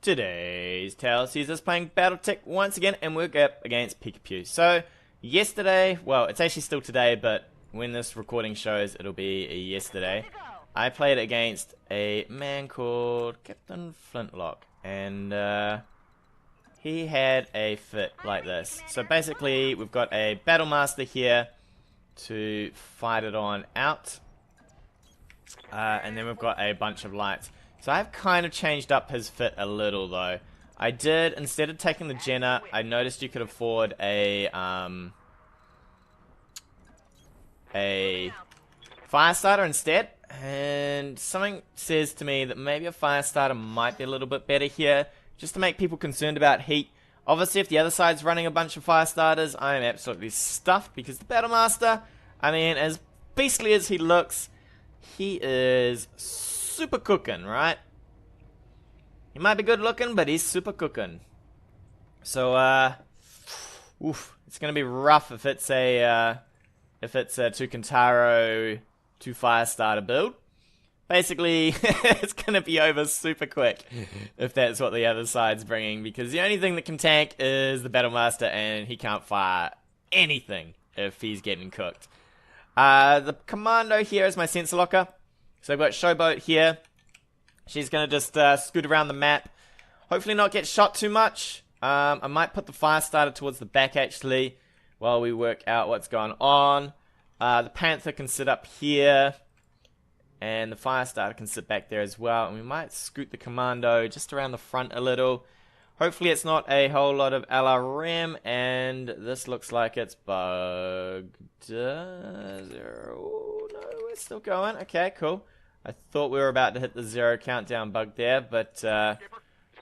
Today's tale sees us playing BattleTech once again, and we're up against Pikachu. So, yesterday, well, it's actually still today, but when this recording shows, it'll be yesterday. I played against a man called Captain Flintlock, and he had a fit like this. So basically, we've got a Battlemaster here to fight it on out, and then we've got a bunch of lights. So I've kind of changed up his fit a little though. I did, instead of taking the Jenna, I noticed you could afford a fire starter instead, and something says to me that maybe a fire starter might be a little bit better here, just to make people concerned about heat. Obviously, if the other side's running a bunch of fire starters, I am absolutely stuffed, because the Battlemaster, I mean, as beastly as he looks, he is super cooking, right? He might be good looking, but he's super cooking. So, it's gonna be rough if it's a two Kentaro, two fire starter build. Basically, it's gonna be over super quick if that's what the other side's bringing, because the only thing that can tank is the Battlemaster, and he can't fire anything if he's getting cooked. The commando here is my sensor locker. So I've got Showboat here. She's going to just scoot around the map. Hopefully not get shot too much. I might put the fire starter towards the back actually, while we work out what's going on. The Panther can sit up here, and the fire starter can sit back there as well. And we might scoot the commando just around the front a little. Hopefully it's not a whole lot of LRM, and this looks like it's bugged. Zero. No, we're still going. Okay, cool. I thought we were about to hit the 0 countdown bug there, but it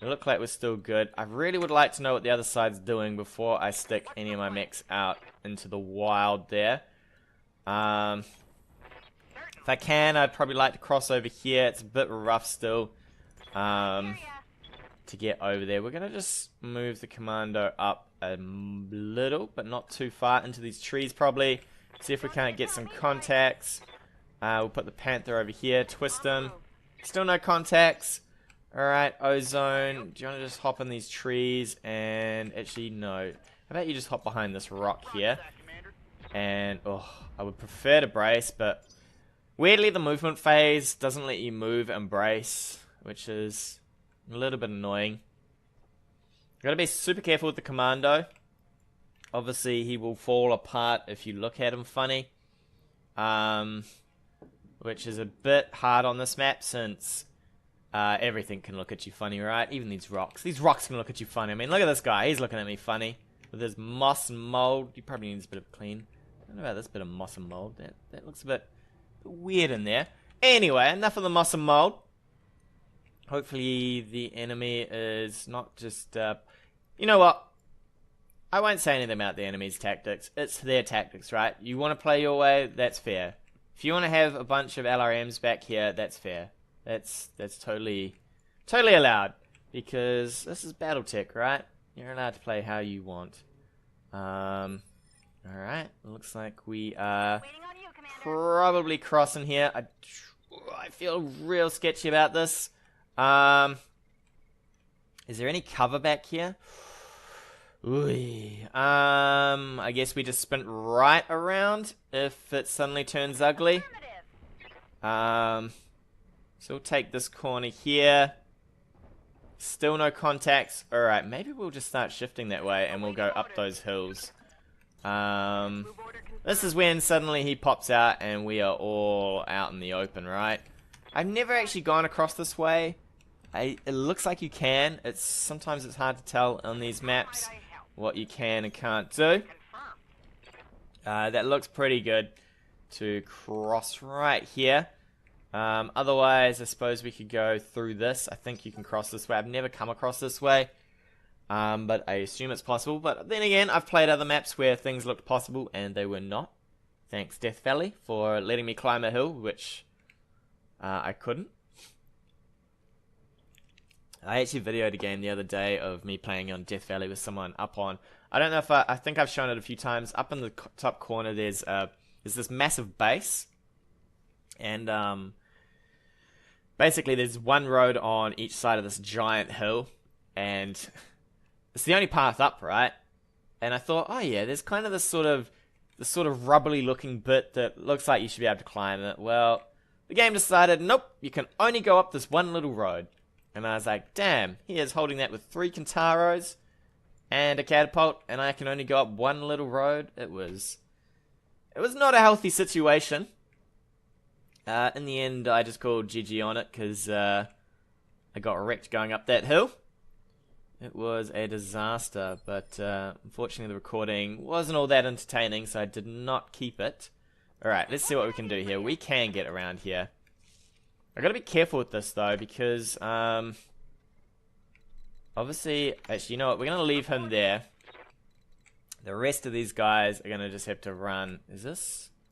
looked like we're still good. I really would like to know what the other side's doing before I stick any of my mechs out into the wild there. If I can, I'd probably like to cross over here. It's a bit rough still to get over there. We're going to just move the commando up a little, but not too far into these trees probably. See if we can't get some contacts. We'll put the Panther over here, twist him. Still no contacts. Alright, Ozone. Do you want to just hop in these trees? And actually, no. How about you just hop behind this rock here? And, oh, I would prefer to brace, but weirdly the movement phase doesn't let you move and brace, which is a little bit annoying. Gotta be super careful with the commando. Obviously, he will fall apart if you look at him funny. Which is a bit hard on this map, since everything can look at you funny, right? Even these rocks. These rocks can look at you funny. I mean, look at this guy. He's looking at me funny. With his moss and mold. He probably needs a bit of clean. I don't know about this bit of moss and mold. That looks a bit weird in there. Anyway, enough of the moss and mold. Hopefully the enemy is not just... you know what? I won't say anything about the enemy's tactics. It's their tactics, right? You want to play your way, that's fair. If you want to have a bunch of LRMs back here, that's fair. That's totally allowed. Because this is BattleTech, right? You're allowed to play how you want. Alright, looks like we are probably crossing here. I feel real sketchy about this. Is there any cover back here? Ooh. I guess we just sprint right around if it suddenly turns ugly. So we'll take this corner here. Still no contacts. Alright, maybe we'll just start shifting that way and we'll go up those hills. This is when suddenly he pops out and we are all out in the open, right? I've never actually gone across this way. It looks like you can. Sometimes it's hard to tell on these maps what you can and can't do. That looks pretty good to cross right here. Otherwise, I suppose we could go through this. I think you can cross this way. I've never come across this way, but I assume it's possible. But then again, I've played other maps where things looked possible and they were not. Thanks, Death Valley, for letting me climb a hill, which I couldn't. I actually videoed a game the other day of me playing on Death Valley with someone up on... I don't know if I think I've shown it a few times. Up in the top corner, there's this massive base. And basically there's one road on each side of this giant hill, and it's the only path up, right? And I thought, oh yeah, there's kind of this sort of rubbly looking bit that looks like you should be able to climb it. Well, the game decided, nope, you can only go up this one little road. And I was like, damn, he is holding that with 3 Kintaros and a catapult, and I can only go up one little road. It was not a healthy situation. In the end, I just called GG on it, because I got wrecked going up that hill. It was a disaster, but unfortunately the recording wasn't all that entertaining, so I did not keep it. Alright, let's see what we can do here. We can get around here. I gotta be careful with this though, because obviously, actually, you know what, we're gonna leave him there. The rest of these guys are gonna just have to run.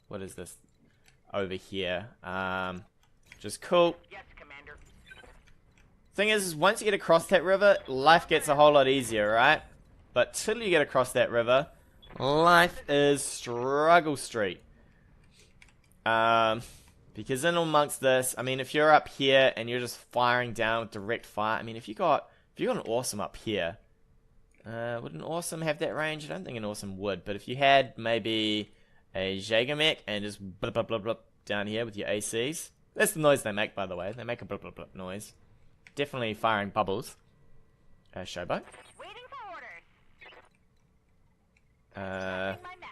What is this? Over here. Just cool. Yes, Commander. Thing is, once you get across that river, life gets a whole lot easier, right? But till you get across that river, life is struggle street. Because in amongst this, I mean, if you're up here and you're just firing down with direct fire, I mean, if you got an awesome up here, would an awesome have that range? I don't think an awesome would, but if you had maybe a Jaeger mech and just blip blip blip blip down here with your ACs, that's the noise they make, by the way. They make a blip blip blip noise. Definitely firing bubbles. Showboat. Waiting for orders. Uh. My mech.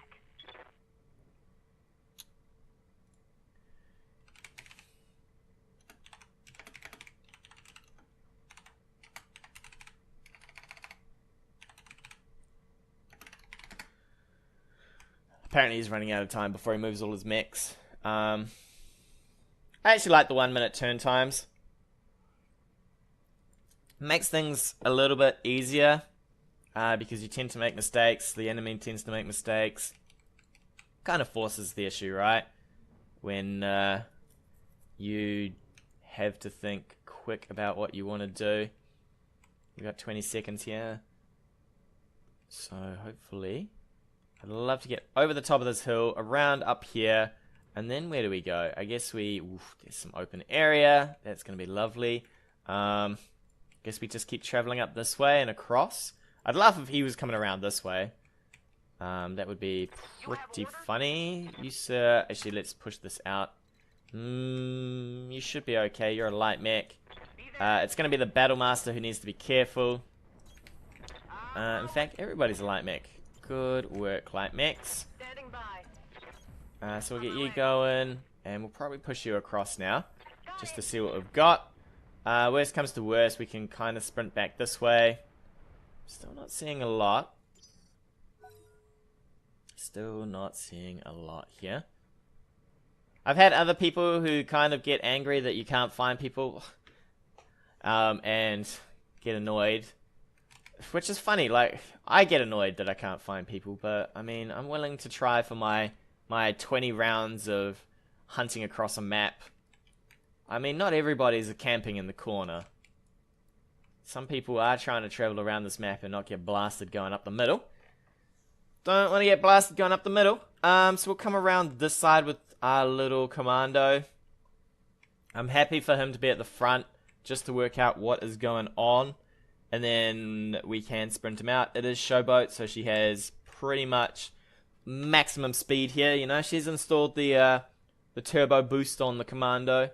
Apparently he's running out of time before he moves all his mechs. I actually like the 1 minute turn times. Makes things a little bit easier, because you tend to make mistakes, the enemy tends to make mistakes. Kind of forces the issue, right? When you have to think quick about what you want to do. We've got 20 seconds here. So hopefully, I'd love to get over the top of this hill, around up here, and then where do we go? I guess there's some open area. That's going to be lovely. Guess we just keep traveling up this way and across. I'd laugh if he was coming around this way. That would be pretty funny. You sir, actually let's push this out. You should be okay. You're a light mech. It's going to be the Battlemaster who needs to be careful. In fact, everybody's a light mech. Good work, light mechs. Standing by. So we'll get you going, and we'll probably push you across now, just to see what we've got. Worst comes to worst, we can kind of sprint back this way. Still not seeing a lot. Still not seeing a lot here. I've had other people who kind of get angry that you can't find people, and get annoyed. Which is funny, like, I get annoyed that I can't find people, but, I mean, I'm willing to try for my 20 rounds of hunting across a map. I mean, not everybody's camping in the corner. Some people are trying to travel around this map and not get blasted going up the middle. Don't want to get blasted going up the middle. So we'll come around this side with our little commando. I'm happy for him to be at the front, just to work out what is going on. And then we can sprint him out. It is Showboat, so she has pretty much maximum speed here. You know, she's installed the turbo boost on the commando.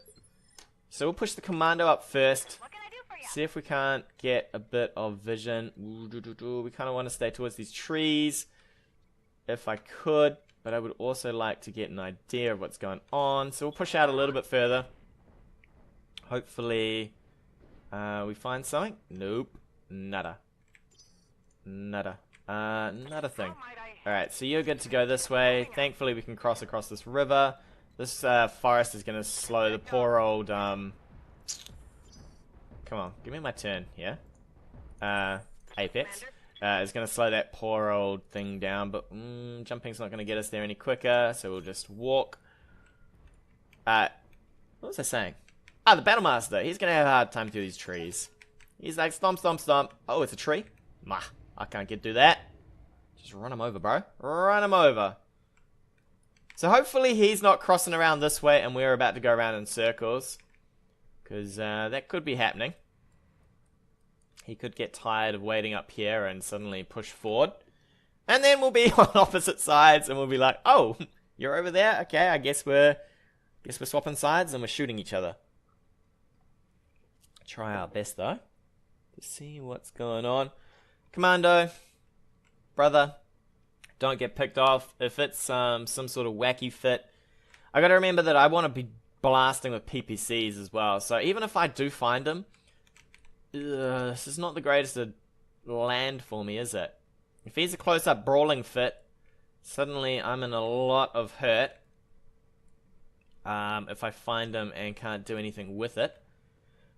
So we'll push the commando up first. What can I do for you? See if we can't get a bit of vision. We kind of want to stay towards these trees, if I could. But I would also like to get an idea of what's going on. So we'll push out a little bit further. Hopefully, we find something. Nope. Nada. Nada. Not a thing. Alright, so you're good to go this way. Thankfully, we can cross across this river. This forest is going to slow the poor old, Come on, give me my turn here. Apex. Is going to slow that poor old thing down, but jumping's not going to get us there any quicker, so we'll just walk. What was I saying? Ah, the Battlemaster. He's going to have a hard time through these trees. He's like, stomp, stomp, stomp. Oh, it's a tree? Mah, I can't get through that. Just run him over, bro. Run him over. So hopefully he's not crossing around this way and we're about to go around in circles. Because that could be happening. He could get tired of waiting up here and suddenly push forward. And then we'll be on opposite sides and we'll be like, oh, you're over there? Okay, I guess we're swapping sides and we're shooting each other. Try our best though to see what's going on. Commando, brother, don't get picked off. If it's some sort of wacky fit, I gotta remember that I want to be blasting with PPCs as well. So even if I do find him, this is not the greatest of land for me, is it? If he's a close-up brawling fit, suddenly I'm in a lot of hurt. If I find him and can't do anything with it.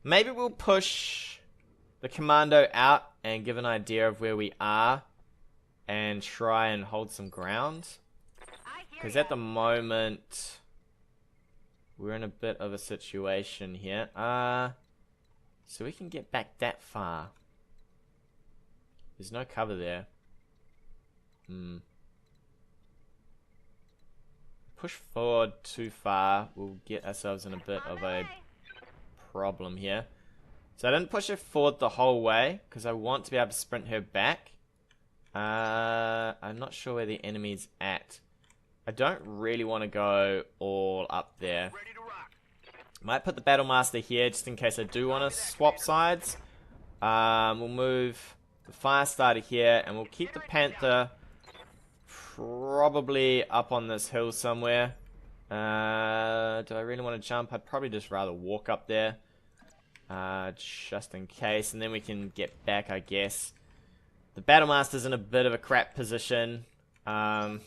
Maybe we'll push the commando out and give an idea of where we are and try and hold some ground. Because at the moment, we're in a bit of a situation here. So we can get back that far. There's no cover there. Push forward too far, we'll get ourselves in a bit of a problem here. So I didn't push her forward the whole way, because I want to be able to sprint her back. I'm not sure where the enemy's at. I don't really want to go all up there. Might put the Battlemaster here, just in case I do want to swap sides. We'll move the Firestarter here, and we'll keep the Panther probably up on this hill somewhere. Do I really want to jump? I'd probably just rather walk up there. Just in case, and then we can get back, I guess. The Battlemaster's in a bit of a crap position. I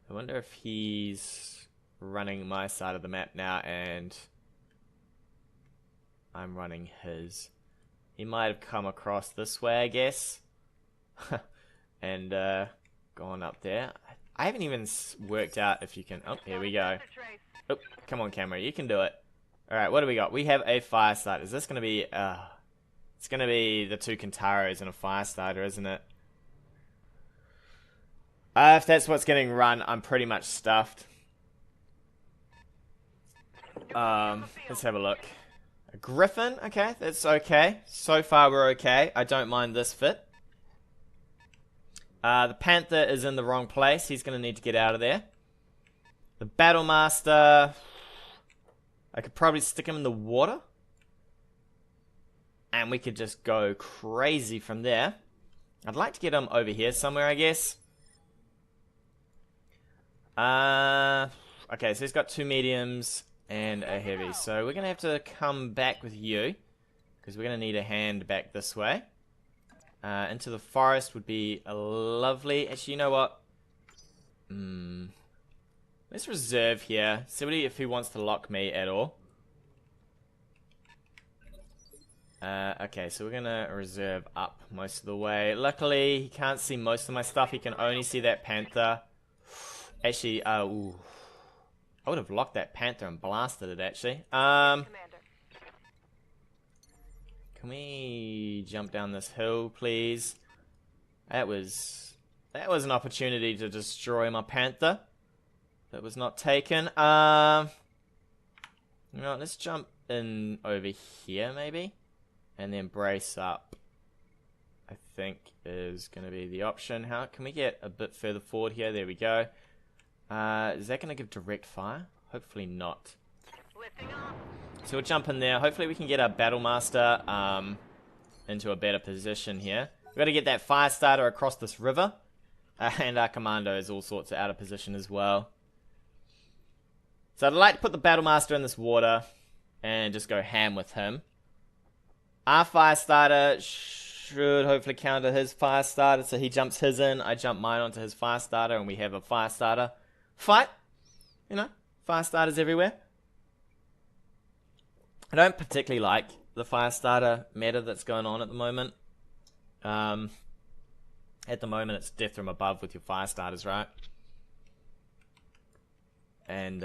wonder if he's running my side of the map now and I'm running his. He might have come across this way, I guess. And gone up there. I haven't even worked out if you can... Oh, here we go. Oh, come on, camera. You can do it. Alright, what do we got? We have a Firestarter. Is this going to be... it's going to be the two Kintaros and a Firestarter, isn't it? If that's what's getting run, I'm pretty much stuffed. Let's have a look. A Griffin? Okay, that's okay. So far we're okay. I don't mind this fit. The Panther is in the wrong place. He's going to need to get out of there. The Battlemaster... I could probably stick him in the water. And we could just go crazy from there. I'd like to get him over here somewhere, I guess. Okay, so he's got two mediums and a heavy. So we're going to have to come back with you. Because we're going to need a hand back this way. Into the forest would be lovely. Actually, you know what? Let's reserve here. See if he wants to lock me at all. Okay, so we're going to reserve up most of the way. Luckily, he can't see most of my stuff. He can only see that Panther. Actually, ooh. I would have locked that Panther and blasted it, actually. Can we jump down this hill, please? That was an opportunity to destroy my Panther. That was not taken. You know, let's jump in over here, maybe. And then brace up. I think is going to be the option. How can we get a bit further forward here? There we go. Is that going to give direct fire? Hopefully not. So we'll jump in there. Hopefully we can get our Battlemaster into a better position here. We've got to get that Firestarter across this river. And our Commando is all sorts of out of position as well. So I'd like to put the Battlemaster in this water and just go ham with him. Our Firestarter should hopefully counter his Firestarter. So he jumps his in, I jump mine onto his Firestarter, and we have a Firestarter fight. You know, Firestarters everywhere. I don't particularly like the Firestarter meta that's going on at the moment. At the moment, it's death from above with your Firestarters, right? And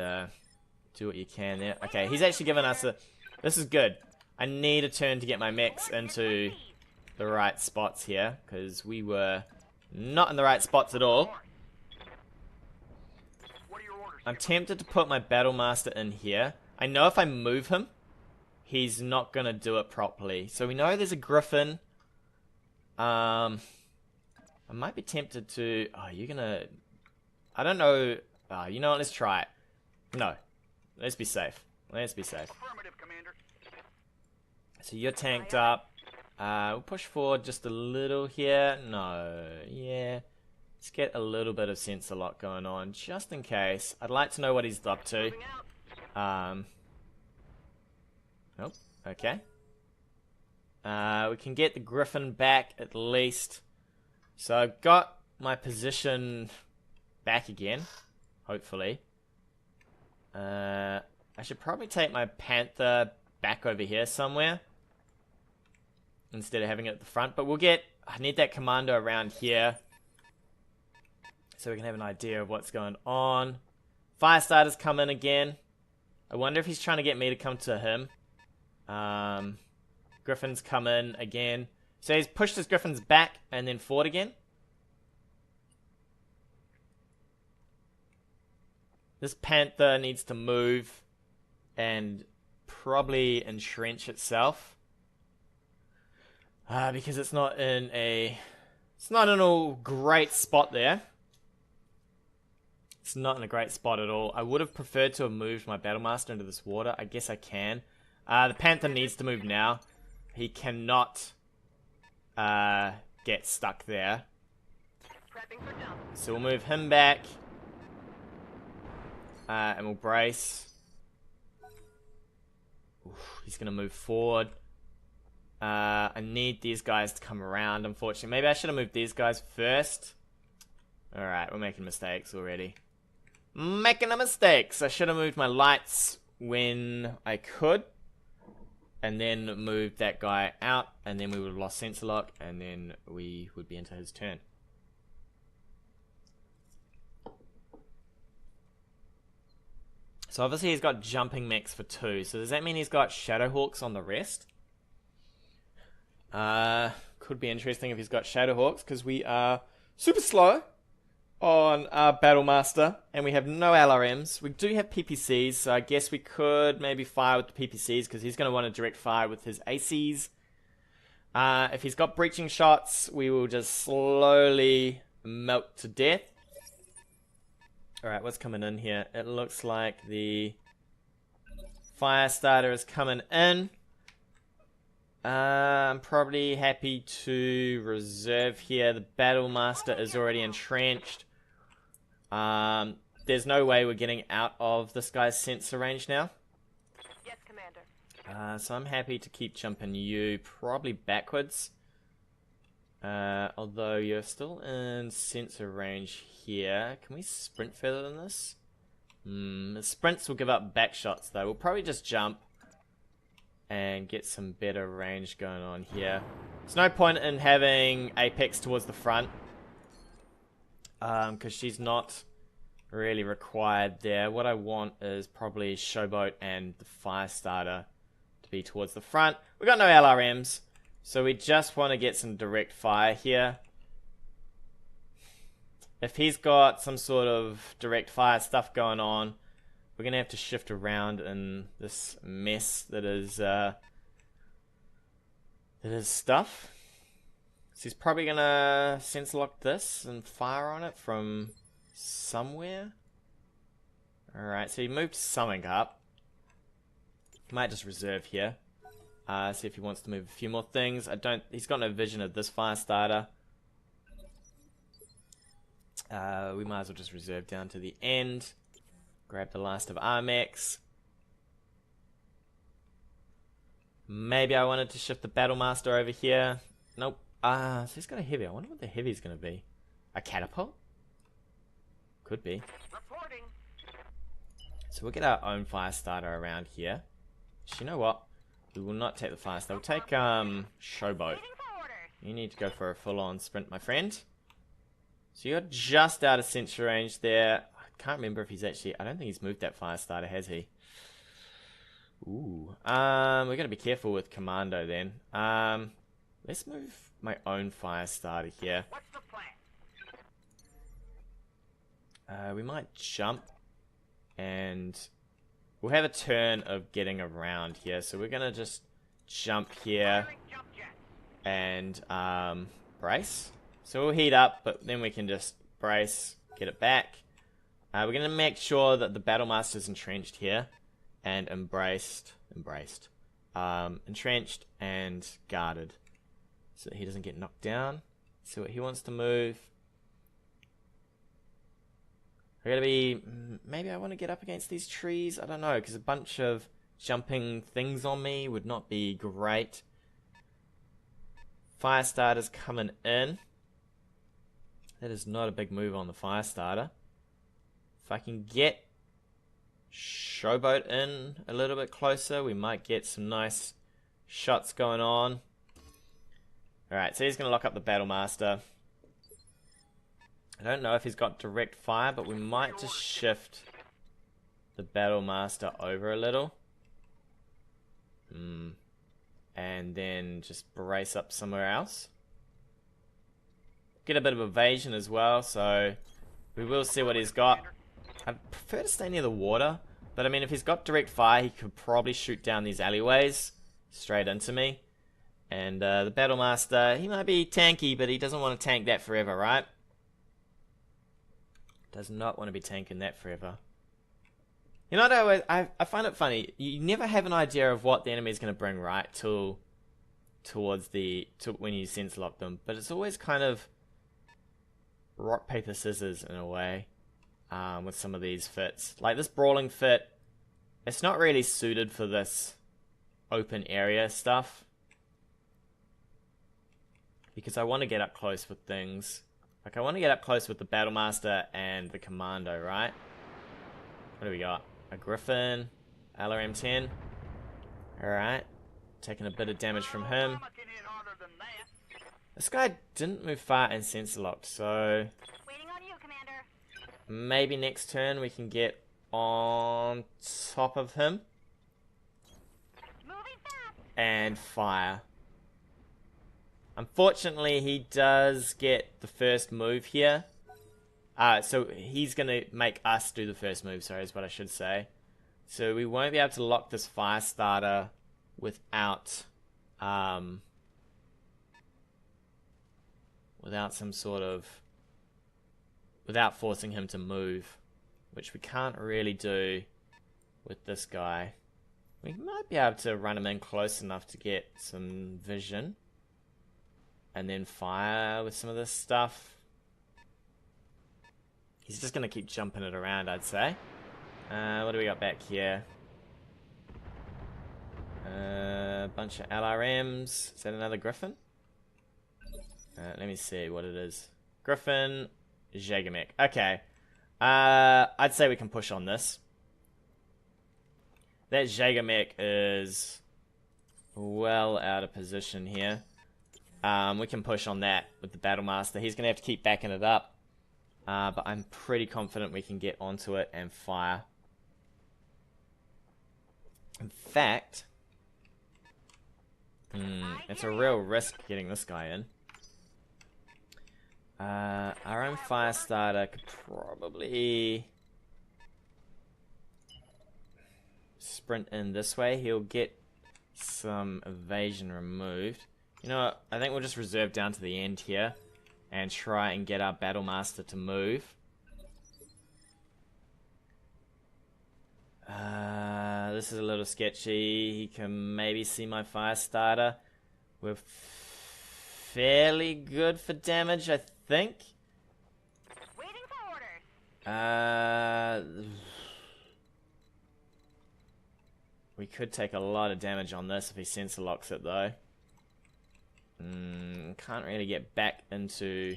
do what you can there. Okay, he's actually given us a... This is good. I need a turn to get my mechs into the right spots here, because we were not in the right spots at all. I'm tempted to put my Battlemaster in here. I know if I move him, he's not going to do it properly. So we know there's a Griffin. I might be tempted to... Oh, you're going to... I don't know. Oh, you know what? Let's try it. No. Let's be safe. Let's be safe. Affirmative, Commander. So you're tanked up. We'll push forward just a little here. No. Yeah. Let's get a little bit of sensor lock going on, just in case. I'd like to know what he's up to. Moving out. Nope. Okay. We can get the Griffin back at least. So I've got my position back again, hopefully. I should probably take my Panther back over here somewhere instead of having it at the front. But we'll get... I need that Commando around here so we can have an idea of what's going on. Firestarter's come in again. I wonder if he's trying to get me to come to him. Griffin's come in again. So he's pushed his Griffins back and then forward again. This Panther needs to move and probably entrench itself. Because it's not in a... It's not in a great spot there. It's not in a great spot at all. I would have preferred to have moved my Battlemaster into this water. I guess I can. The Panther needs to move now. He cannot get stuck there. Prepping for jump. So we'll move him back. And we'll brace. Oof, he's going to move forward. I need these guys to come around, unfortunately. Maybe I should have moved these guys first. Alright, we're making mistakes already. Making a mistakes. I should have moved my lights when I could. And then moved that guy out. And then we would have lost sensor lock. And then we would be into his turn. So obviously he's got jumping mechs for 2. So does that mean he's got Shadowhawks on the rest? Could be interesting if he's got Shadowhawks, because we are super slow on our Battlemaster, and we have no LRMs. We do have PPCs, so I guess we could maybe fire with the PPCs, because he's going to want to direct fire with his ACs. If he's got breaching shots, we will just slowly melt to death. Alright, what's coming in here? It looks like the Firestarter is coming in. I'm probably happy to reserve here. The Battlemaster is already entrenched. There's no way we're getting out of this guy's sensor range now. Yes, Commander. So I'm happy to keep jumping you probably backwards. Although you're still in sensor range here. Can we sprint further than this? The sprints will give up back shots though. We'll probably just jump and get some better range going on here. There's no point in having Apex towards the front, because she's not really required there. What I want is probably Showboat and the Firestarter to be towards the front. We've got no LRMs, so we just want to get some direct fire here. If he's got some sort of direct fire stuff going on, we're going to have to shift around in this mess that is stuff. So he's probably going to sensor lock this and fire on it from somewhere. Alright, so he moved something up. He might just reserve here. See if he wants to move a few more things. He's got no vision of this Firestarter. We might as well just reserve down to the end. Grab the last of our mechs. Maybe I wanted to shift the Battlemaster over here. Nope. So he's got a heavy. I wonder what the heavy's going to be. A catapult? Could be. Reporting. So we'll get our own Firestarter around here. You know what? We will not take the Firestarter. We'll take Showboat. Waiting for orders. You need to go for a full-on sprint, my friend. So you're just out of sensor range there. I can't remember if he's actually... I don't think he's moved that Firestarter, has he? Ooh. We're going to be careful with Commando then. Let's move my own Firestarter here. What's the plan? We might jump and we'll have a turn of getting around here. So we're going to just jump here and brace. So we'll heat up, but then we can just brace, get it back. We're going to make sure that the Battlemaster's entrenched here and entrenched and guarded so that he doesn't get knocked down. So he wants to move. We're going to be... Maybe I want to get up against these trees. I don't know, because a bunch of jumping things on me would not be great. Firestarter's coming in. That is not a big move on the Firestarter. If I can get Showboat in a little bit closer, we might get some nice shots going on. Alright, so he's going to lock up the Battlemaster. I don't know if he's got direct fire, but we might just shift the Battlemaster over a little. And then just brace up somewhere else. Get a bit of evasion as well, so we will see what he's got. I'd prefer to stay near the water, but I mean, if he's got direct fire, he could probably shoot down these alleyways straight into me. And the Battlemaster, he might be tanky, but he doesn't want to tank that forever, right? Does not want to be tanking that forever. You know, I find it funny. You never have an idea of what the enemy is going to bring, right? Towards when you sense lock them, but it's always kind of rock paper scissors in a way. With some of these fits, like this brawling fit, it's not really suited for this open area stuff because I want to get up close with things. Like I want to get up close with the Battlemaster and the Commando, right? What do we got? A Griffin, LRM-10. Alright. Taking a bit of damage from him. This guy didn't move far and sensor locked, so... Waiting on you, Commander. Maybe next turn we can get on top of him. Moving fast. And fire. Unfortunately, he does get the first move here. So he's going to make us do the first move, sorry, is what I should say. So we won't be able to lock this Firestarter without some sort of... without forcing him to move, which we can't really do with this guy. We might be able to run him in close enough to get some vision. And then fire with some of this stuff. He's just going to keep jumping it around, I'd say. What do we got back here? A bunch of LRMs. Is that another Griffin? Let me see what it is. Griffin, Jaeger-Mech. Okay. I'd say we can push on this. That Jaeger-Mech is well out of position here. We can push on that with the Battlemaster. He's going to have to keep backing it up. But I'm pretty confident we can get onto it and fire. In fact, it's a real risk getting this guy in. Our own Firestarter could probably sprint in this way. He'll get some evasion removed. You know what? I think we'll just reserve down to the end here and try and get our Battlemaster to move. This is a little sketchy. He can maybe see my Firestarter. We're fairly good for damage, I think. Waiting for orders. We could take a lot of damage on this if he sensor locks it, though. Can't really get back into...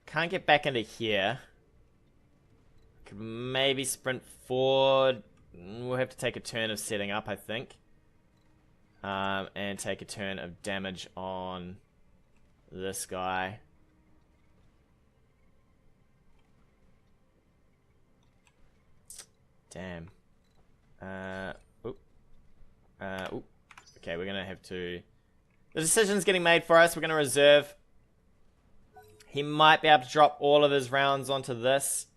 Can't get back into here. Could maybe sprint forward. We'll have to take a turn of setting up, I think. And take a turn of damage on this guy. Damn. Okay, we're gonna have to... The decision's getting made for us. We're gonna reserve. He might be able to drop all of his rounds onto this.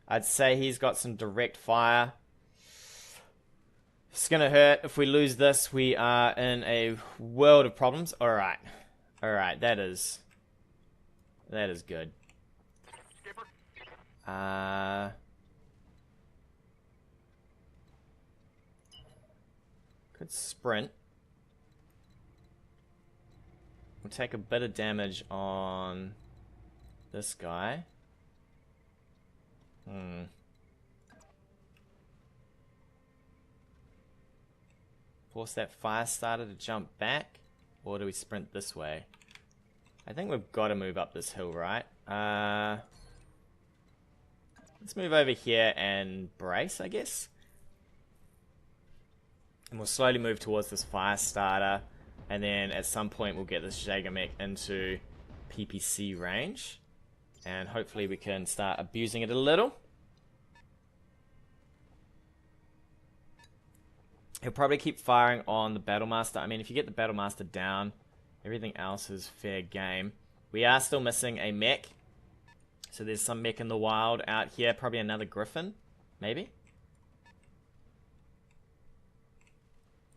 I'd say he's got some direct fire. It's gonna hurt. If we lose this, we are in a world of problems. Alright. Alright, that is good. Could sprint. We'll take a bit of damage on this guy. Force that fire starter to jump back, or do we sprint this way? I think we've got to move up this hill, right? Let's move over here and brace, I guess. And we'll slowly move towards this fire starter, and then at some point we'll get this Jaeger mech into PPC range, and hopefully we can start abusing it a little. He'll probably keep firing on the Battlemaster. I mean, if you get the Battlemaster down, everything else is fair game. We are still missing a mech. So there's some mech in the wild out here. Probably another Griffin, maybe.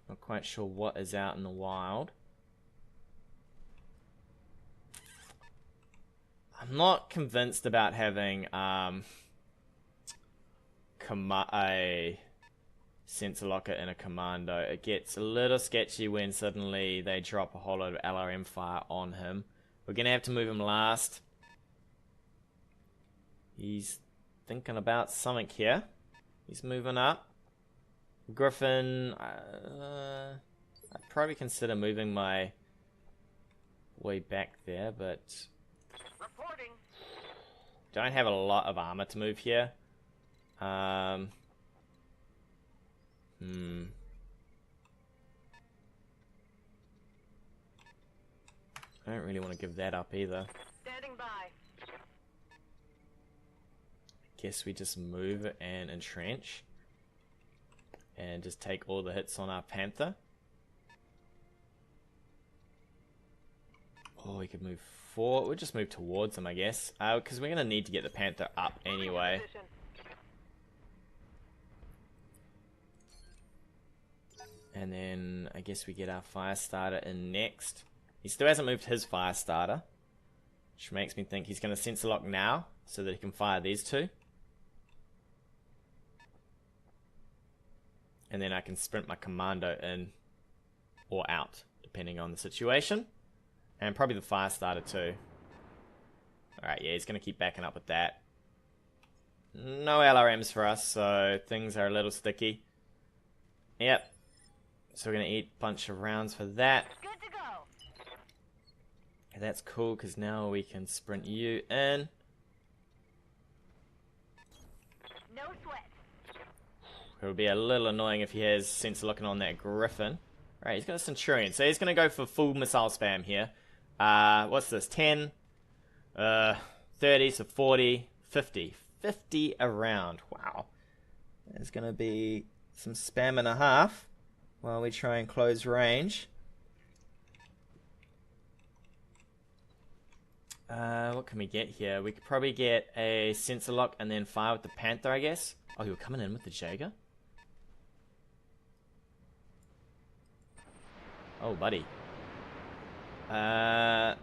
Not quite sure what is out in the wild. I'm not convinced about having a sensor locker in a commando. It gets a little sketchy when suddenly they drop a whole load of LRM fire on him. We're gonna have to move him last. He's thinking about something here. He's moving up. Griffin, I'd probably consider moving my way back there, but Reporting. don't have a lot of armor to move here. I don't really want to give that up either. Standing by. Guess we just move and entrench. And just take all the hits on our Panther. Oh, we could move forward. We'll just move towards them, I guess. Because we're going to need to get the Panther up anyway. And then I guess we get our fire starter in next. He still hasn't moved his fire starter, which makes me think he's going to sensor lock now so that he can fire these two. And then I can sprint my commando in or out, depending on the situation. And probably the fire starter too. Alright, yeah, he's going to keep backing up with that. No LRMs for us, so things are a little sticky. Yep. So we're going to eat a bunch of rounds for that. Good to go. And that's cool, because now we can sprint you in. No sweat. It would be a little annoying if he has sensor looking on that Griffin. Alright, he's got a Centurion, so he's going to go for full missile spam here. What's this? 10, 30, so 40, 50. 50 a round. Wow. There's going to be some spam and a half while we try and close range. What can we get here? We could probably get a sensor lock and then fire with the Panther, I guess. Oh, you're coming in with the Jaeger? Oh, buddy. Not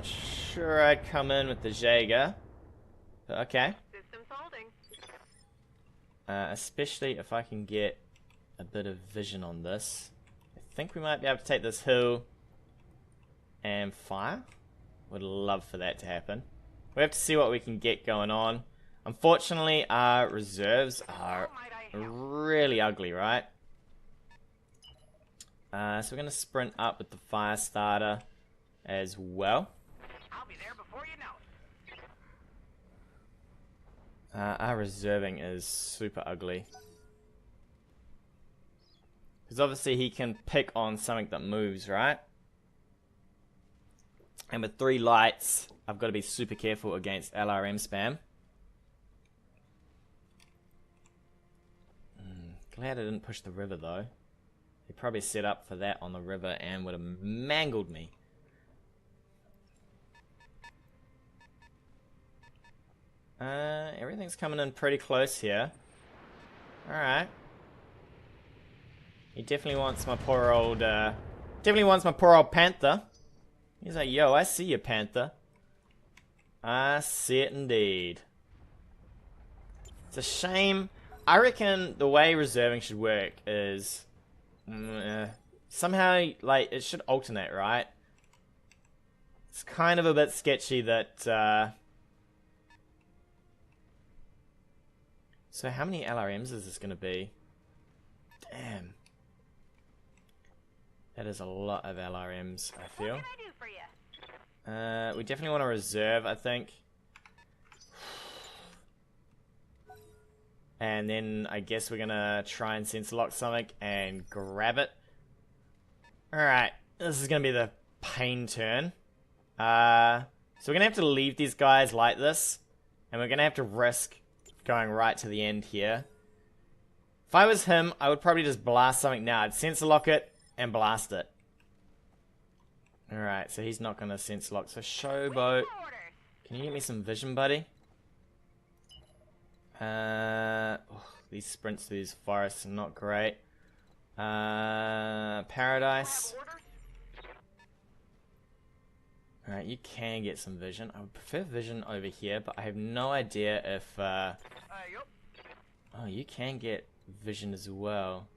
sure I'd come in with the Jaeger. But okay. System holding. Especially if I can get a bit of vision on this. I think we might be able to take this hill and fire. Would love for that to happen. We have to see what we can get going on. Unfortunately, our reserves are really ugly, right? So we're going to sprint up with the fire starter as well. I'll be there before you know. Our reserving is super ugly. Because obviously he can pick on something that moves, right? And with 3 lights, I've got to be super careful against LRM spam. Glad I didn't push the river though. He probably set up for that on the river and would have mangled me. Everything's coming in pretty close here. Alright. He definitely wants my poor old, Panther. He's like, yo, I see you, Panther. I see it indeed. It's a shame. I reckon the way reserving should work is... somehow, like, it should alternate, right? It's kind of a bit sketchy that, So how many LRMs is this going to be? Damn. That is a lot of LRMs, I feel. What can I do for you? We definitely want to reserve, I think. And then I guess we're going to try and sense lock something and grab it. Alright, this is going to be the pain turn. So we're going to have to leave these guys like this. And we're going to have to risk going right to the end here. If I was him, I would probably just blast something now. I'd sensor lock it and blast it. Alright, so he's not going to sensor lock. So Showboat, can you get me some vision, buddy? These sprints through these forests are not great. Paradise. Alright, you can get some vision. I would prefer vision over here, but I have no idea if... Oh, you can get vision as well.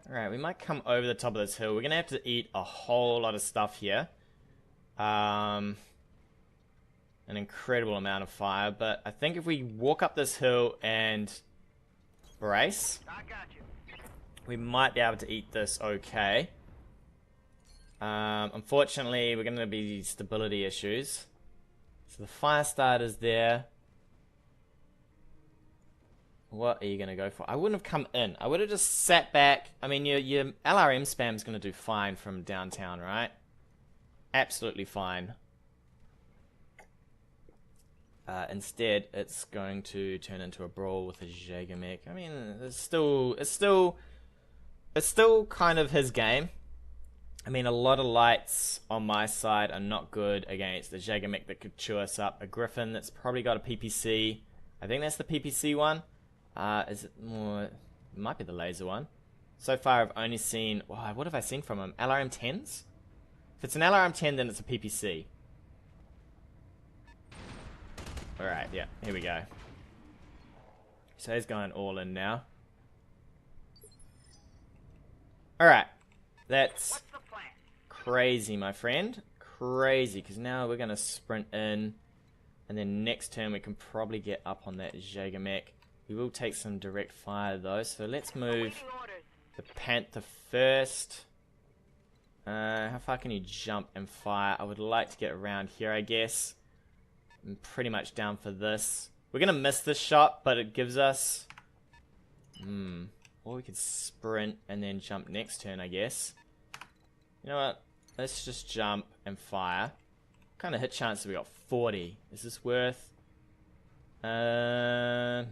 Alright, we might come over the top of this hill. We're gonna have to eat a whole lot of stuff here. An incredible amount of fire, but I think if we walk up this hill and brace, we might be able to eat this okay. Unfortunately, we're going to be stability issues. So the fire starter's there. What are you going to go for? I wouldn't have come in. I would have just sat back. I mean, your LRM spam's going to do fine from downtown, right? Absolutely fine. Instead, it's going to turn into a brawl with a Jaeger mech. I mean, it's still kind of his game. I mean, a lot of lights on my side are not good against the Jaeger mech that could chew us up. A Griffin that's probably got a PPC. I think that's the PPC one. Is it more? It might be the laser one. So far, I've only seen... Oh, what have I seen from him? LRM 10s? If it's an LRM 10, then it's a PPC. Alright, yeah, here we go. So he's going all in now. Alright, that's crazy, my friend. Crazy, because now we're going to sprint in. And then next turn we can probably get up on that Jaeger mech. We will take some direct fire though, so let's move the Panther first. How far can you jump and fire? I would like to get around here, I guess. I'm pretty much down for this. We're going to miss this shot, but it gives us... Or we could sprint and then jump next turn, I guess. You know what? Let's just jump and fire. What kind of hit chance have we got? 40. Is this worth... The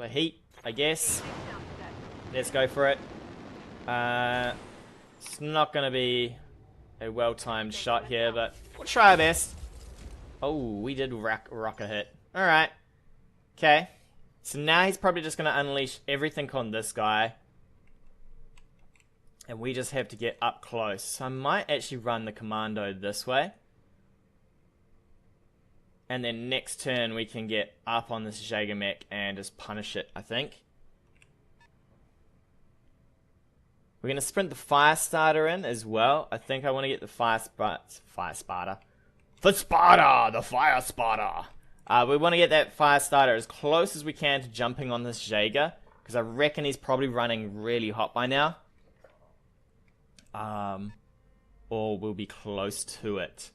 heat, I guess. Let's go for it. It's not going to be a well-timed shot here, but we'll try our best. Oh, we did rock a hit. Alright. Okay. So now he's probably just going to unleash everything on this guy. And we just have to get up close. So I might actually run the commando this way. And then next turn we can get up on this Jaeger mech and just punish it, I think. We're going to sprint the fire starter in as well. I think I want to get the fire starter. The Sparta! The fire Sparta! We want to get that fire starter as close as we can to jumping on this Jaeger. Because I reckon he's probably running really hot by now. Or we'll be close to it.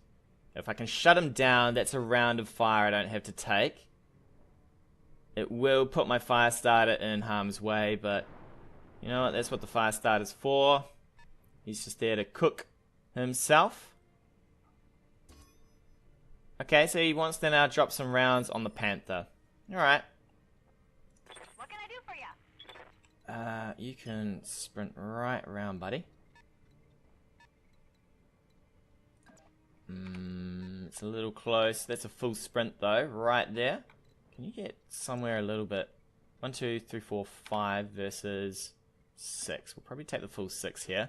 If I can shut him down, that's a round of fire I don't have to take. It will put my fire starter in harm's way, but you know what? That's what the fire starter's for. He's just there to cook himself. Okay, so he wants to now drop some rounds on the Panther. Alright. What can I do for you? You can sprint right around, buddy. It's a little close. That's a full sprint though, right there. Can you get somewhere a little bit... 1, 2, 3, 4, 5 versus 6. We'll probably take the full 6 here.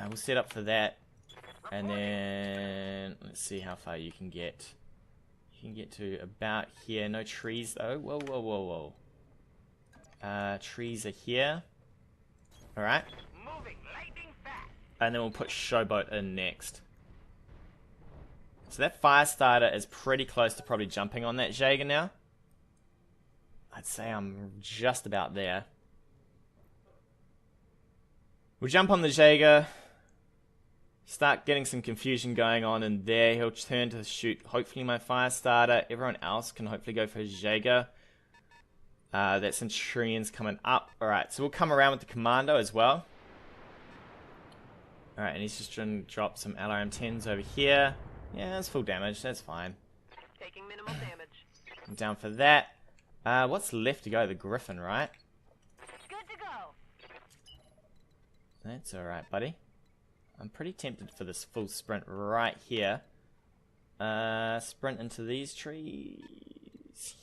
We'll set up for that. And then, let's see how far you can get. You can get to about here. No trees, though. Whoa, whoa, whoa, whoa. Trees are here. Alright. And then we'll put Showboat in next. So that fire starter is pretty close to probably jumping on that Jaeger now. I'd say I'm just about there. We'll jump on the Jaeger. Start getting some confusion going on in there. He'll turn to shoot, hopefully, my fire starter. Everyone else can hopefully go for his Jaeger. That Centurion's coming up. Alright, so we'll come around with the Commando as well. Alright, and he's just trying to drop some LRM-10s over here. Yeah, that's full damage. That's fine. Taking minimal damage. I'm down for that. What's left to go? The Griffin, right? Good to go. That's alright, buddy. I'm pretty tempted for this full sprint right here. Sprint into these trees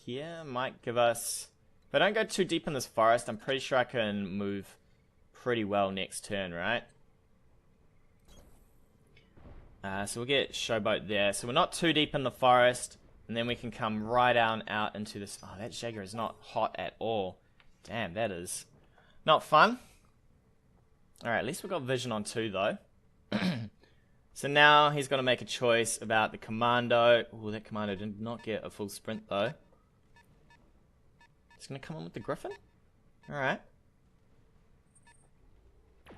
here might give us... If I don't go too deep in this forest, I'm pretty sure I can move pretty well next turn, right? So we'll get Showboat there. So we're not too deep in the forest. And then we can come right out into this... Oh, that Jaeger is not hot at all. Damn, that is not fun. Alright, at least we've got vision on 2, though. So now he's got to make a choice about the Commando. Oh, that Commando did not get a full sprint, though. He's going to come on with the Griffin? Alright.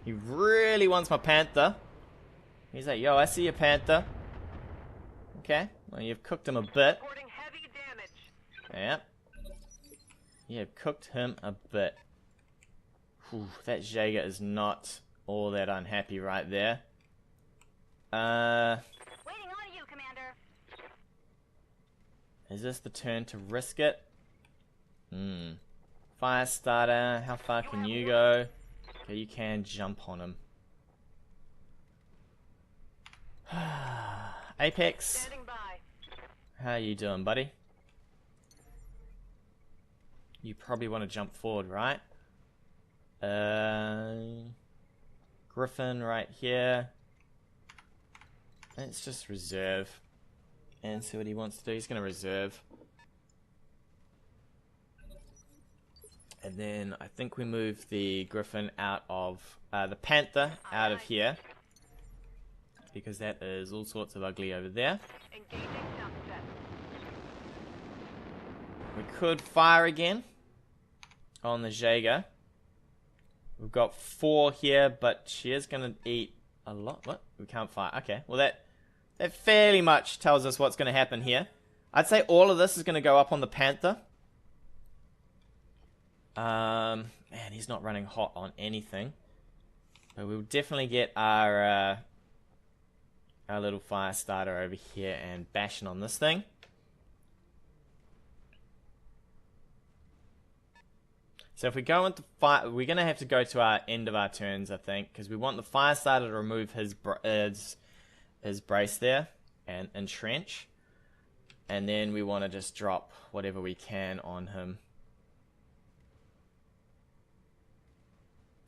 He really wants my Panther. He's like, yo, I see your Panther. Okay, well, you've cooked him a bit. Heavy damage. Yep. You've cooked him a bit. Whew, that Jaeger is not all that unhappy right there. Waiting on you, Commander. Is this the turn to risk it? Fire starter, how far can you go? Okay, you can jump on him. Apex, Standing by. how you doing, buddy? You probably want to jump forward, right? Griffin right here. Let's just reserve and see what he wants to do. He's going to reserve. And then I think we move the Griffin out of, the Panther out of here. Because that is all sorts of ugly over there. Engaging sunset. We could fire again on the Jaeger. We've got 4 here, but she is going to eat a lot. What? We can't fire. Okay, well that fairly much tells us what's going to happen here. I'd say all of this is going to go up on the Panther. Man, he's not running hot on anything. But we'll definitely get our little fire starter over here and bashing on this thing. So if we go into fire, we're going to have to go to our end of our turns, I think, because we want the fire starter to remove his brace there and entrench. And then we want to just drop whatever we can on him.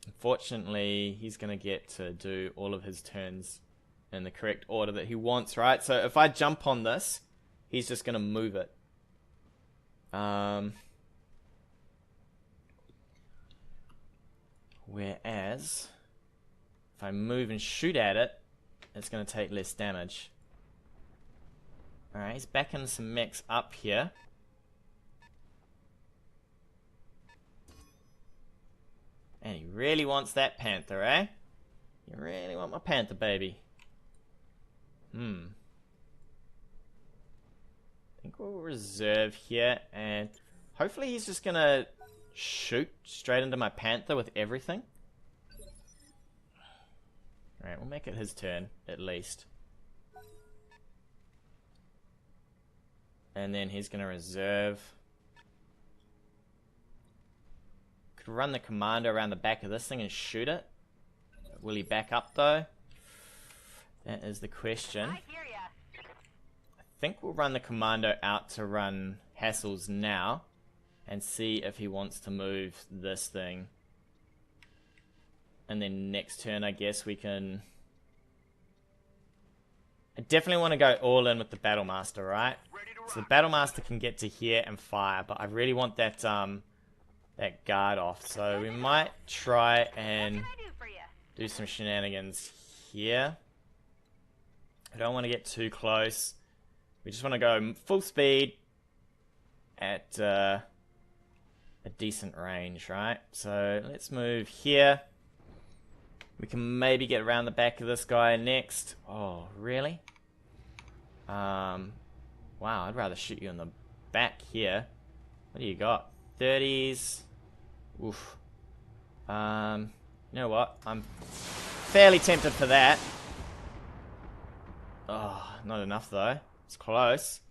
Unfortunately, he's going to get to do all of his turns in the correct order that he wants, right? So if I jump on this, he's just going to move it. Whereas, if I move and shoot at it, it's going to take less damage. Alright, he's backing some mechs up here. And he really wants that Panther, eh? You really want my Panther, baby. I think we'll reserve here, and hopefully he's just going to shoot straight into my Panther with everything. Alright, we'll make it his turn, at least. And then he's going to reserve. Could run the Commando around the back of this thing and shoot it. Will he back up, though? That is the question. I hear ya. I think we'll run the Commando out to run Hassles now. and see if he wants to move this thing. And then next turn, I guess we can... I definitely want to go all in with the Battlemaster, right? So the Battlemaster can get to here and fire, but I really want that that guard off. So we might try and do some shenanigans here. I don't want to get too close. We just want to go full speed at a decent range, right? So let's move here. We can maybe get around the back of this guy next. Oh, really? Wow, I'd rather shoot you in the back here. What do you got? 30s. Oof. You know what? I'm fairly tempted for that. Oh, not enough though. It's close.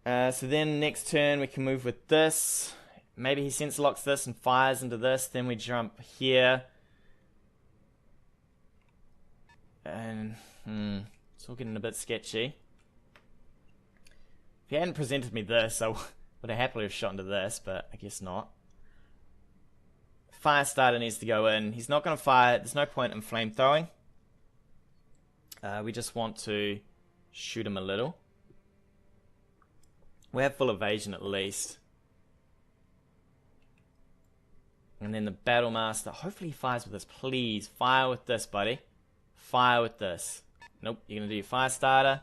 So then next turn we can move with this. Maybe he sense locks this and fires into this. Then we jump here. And it's all getting a bit sketchy. If he hadn't presented me this, I would have happily have shot into this, but I guess not. Fire starter needs to go in. He's not going to fire. There's no point in flame throwing. We just want to shoot him a little. We have full evasion at least. And then the Battlemaster. Hopefully he fires with this. Please, fire with this, buddy. Fire with this. Nope, you're going to do your fire starter.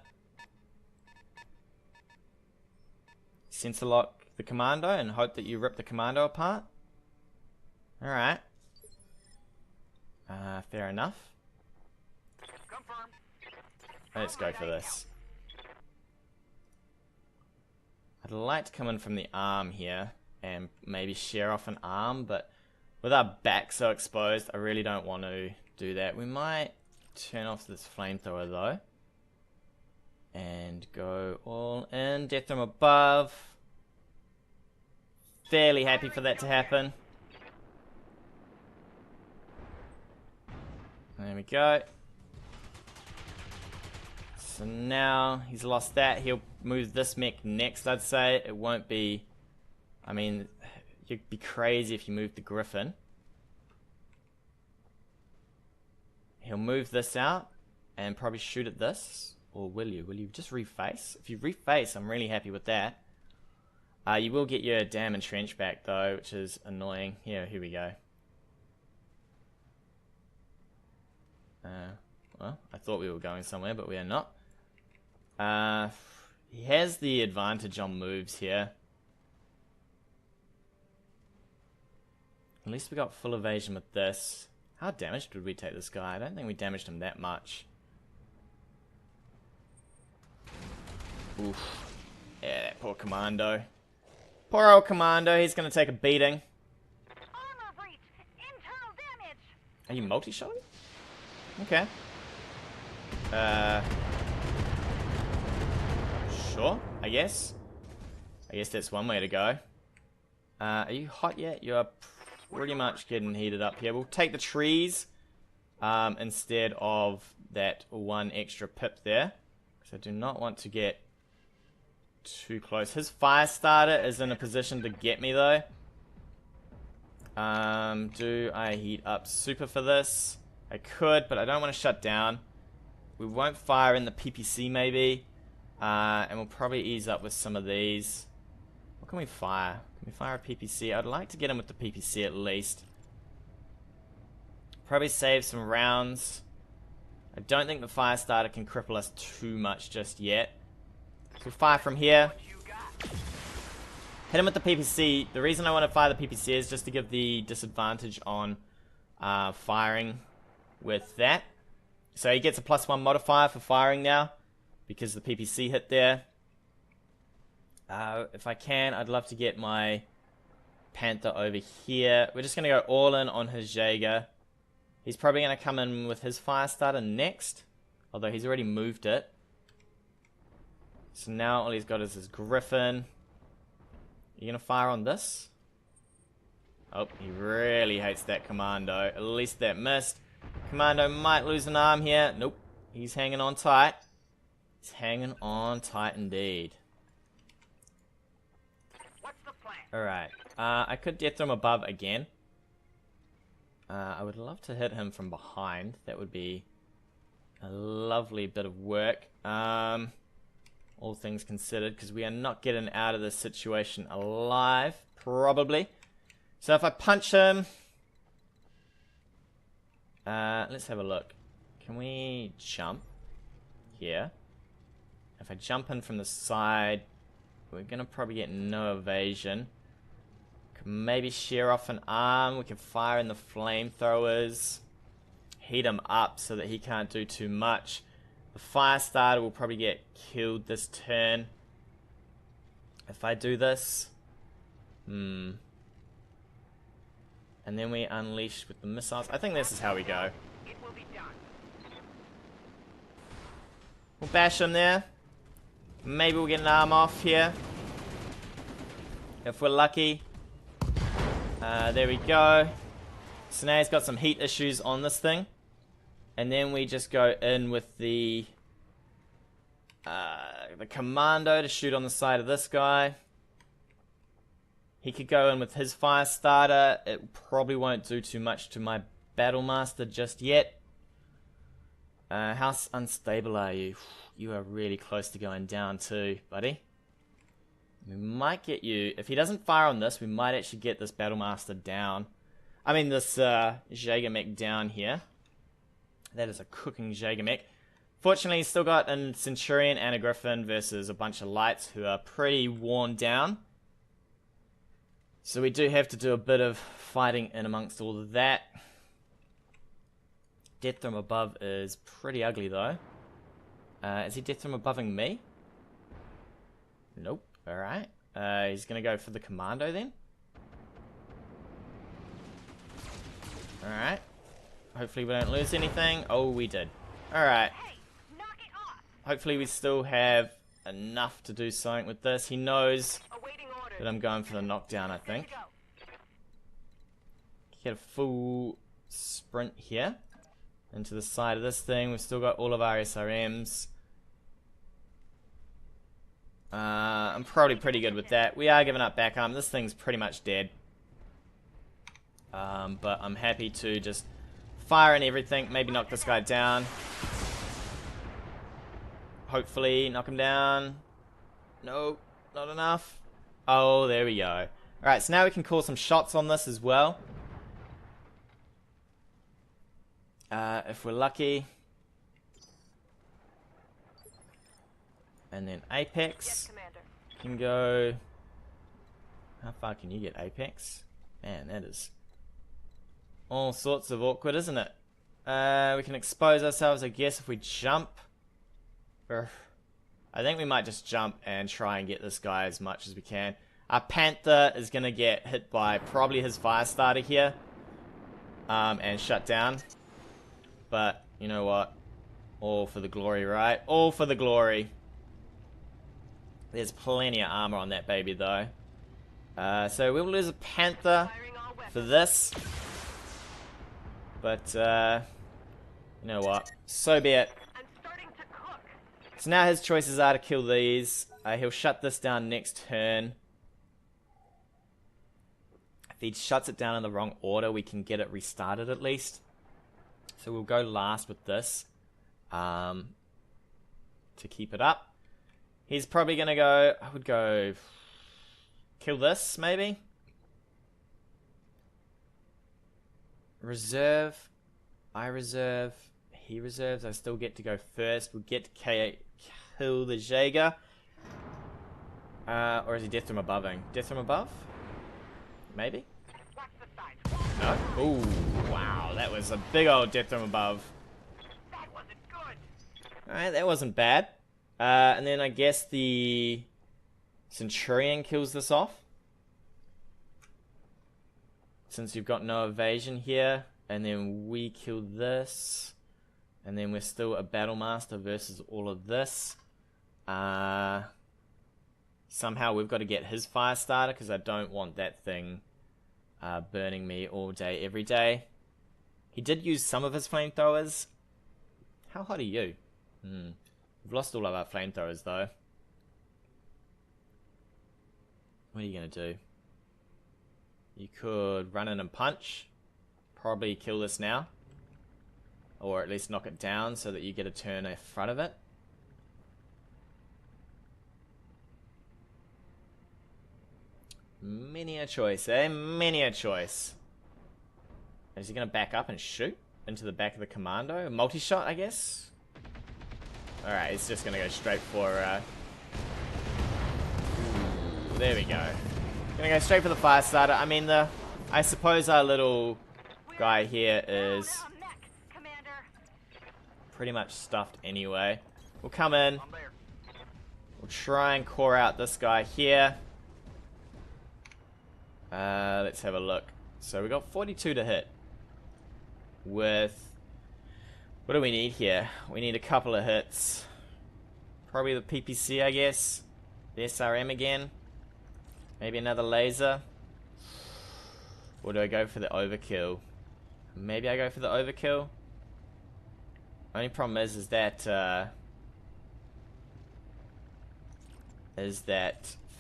Sensor lock the commando and hope that you rip the commando apart. Alright. Fair enough. Let's go for this. I'd like to come in from the arm here and maybe share off an arm, but with our back so exposed, I really don't want to do that. We might turn off this flamethrower though and go all in. Death from above. Fairly happy for that to happen. There we go. So now he's lost that. He'll move this mech next, I'd say. It won't be... I mean, you'd be crazy if you moved the Griffin. He'll move this out and probably shoot at this. Or will you? Will you just reface? If you reface, I'm really happy with that. You will get your dam and trench back though, which is annoying. Here we go. Well, I thought we were going somewhere, but we are not. He has the advantage on moves here. At least we got full evasion with this. How damaged did we take this guy? I don't think we damaged him that much. Oof. Yeah, that poor commando. Poor old commando, he's gonna take a beating. Armor breach! Internal damage! Are you multi-shotting? Okay. Sure, I guess. I guess that's one way to go. Are you hot yet? You are pretty much getting heated up here. We'll take the trees instead of that one extra pip there. Because I do not want to get too close. His fire starter is in a position to get me though. Do I heat up super for this? I could, but I don't want to shut down. We won't fire in the PPC maybe. And we'll probably ease up with some of these. What can we fire? Can we fire a PPC? I'd like to get him with the PPC at least. Probably save some rounds. I don't think the fire starter can cripple us too much just yet. So we'll fire from here. Hit him with the PPC. The reason I want to fire the PPC is just to give the disadvantage on firing with that. So he gets a +1 modifier for firing now because the PPC hit there. If I can, I'd love to get my Panther over here. We're just going to go all in on his Jaeger. He's probably going to come in with his fire starter next, although he's already moved it. So now all he's got is his Griffin. You going to fire on this? Oh, he really hates that commando. At least that missed. Commando might lose an arm here. Nope. He's hanging on tight. He's hanging on tight indeed. Alright. I could death from above again. I would love to hit him from behind. That would be a lovely bit of work. All things considered, because we are not getting out of this situation alive, probably. So if I punch him... let's have a look. Can we jump here? If I jump in from the side, we're going to probably get no evasion. Could maybe shear off an arm. We can fire in the flamethrowers. Heat him up so that he can't do too much. The fire starter will probably get killed this turn. If I do this. And then we unleash with the missiles. I think this is how we go. It will be done. We'll bash him there. Maybe we'll get an arm off here. If we're lucky. There we go. So now he's got some heat issues on this thing. And then we just go in with the commando to shoot on the side of this guy. He could go in with his fire starter. It probably won't do too much to my Battlemaster just yet. How unstable are you? You are really close to going down too, buddy. We might get you... If he doesn't fire on this, we might actually get this Battlemaster down. I mean, this Jaeger Mech down here. That is a cooking Jaeger Mech. Fortunately, he's still got a Centurion and a Griffin versus a bunch of lights who are pretty worn down. So we do have to do a bit of fighting in amongst all of that. Death from above is pretty ugly though. Is he death from aboving me? Nope. Alright. He's going to go for the commando then. Alright. Hopefully we don't lose anything. Oh, we did. Alright. Hey, knock it off. Hopefully we still have enough to do something with this. He knows Awaiting orders. that I'm going for the knockdown, I think. Ready to go. Get a full sprint here. Into the side of this thing. We've still got all of our SRMs. I'm probably pretty good with that. We are giving up back arm. This thing's pretty much dead. But I'm happy to just fire and everything. Maybe knock this guy down. Hopefully knock him down. Nope, not enough. Oh, there we go. Alright, so now we can call some shots on this as well. If we're lucky. And then Apex Yes, Commander. can go... How far can you get, Apex? Man, that is all sorts of awkward, isn't it? We can expose ourselves, I guess, if we jump. I think we might just jump and try and get this guy as much as we can. Our Panther is going to get hit by probably his fire starter here. And shut down. But, you know what? All for the glory, right? All for the glory. There's plenty of armor on that baby, though. So we'll lose a Panther Firing all weapons. for this. But, you know what? So be it. I'm starting to cook. So now his choices are to kill these. He'll shut this down next turn. If he shuts it down in the wrong order, we can get it restarted at least. So we'll go last with this. To keep it up. He's probably going to go... I would go... Kill this, maybe? Reserve. I reserve. He reserves. I still get to go first. We'll get to kill the Jaeger. Or is he death from aboving? Death from above? Maybe? Watch the side. No? Ooh, wow. That was a big old death from above. That wasn't good. Alright, that wasn't bad. And then I guess the Centurion kills this off. Since you've got no evasion here. And then we kill this. And then we're still a Battlemaster versus all of this. Somehow we've got to get his fire starter because I don't want that thing burning me all day, every day. He did use some of his flamethrowers. How hot are you? We've lost all of our flamethrowers though. What are you going to do? You could run in and punch. Probably kill this now. Or at least knock it down so that you get a turn in front of it. Many a choice, eh? Many a choice. Is he going to back up and shoot into the back of the commando? A multi-shot, I guess? Alright, he's just going to go straight for... Ooh, there we go. Going to go straight for the fire starter. I mean, I suppose our little guy here is pretty much stuffed anyway. We'll come in. We'll try and core out this guy here. Let's have a look. So we got 42 to hit. With... What do we need here? We need a couple of hits. Probably the PPC, I guess. The SRM again. Maybe another laser. Or do I go for the overkill? Maybe I go for the overkill. Only problem is that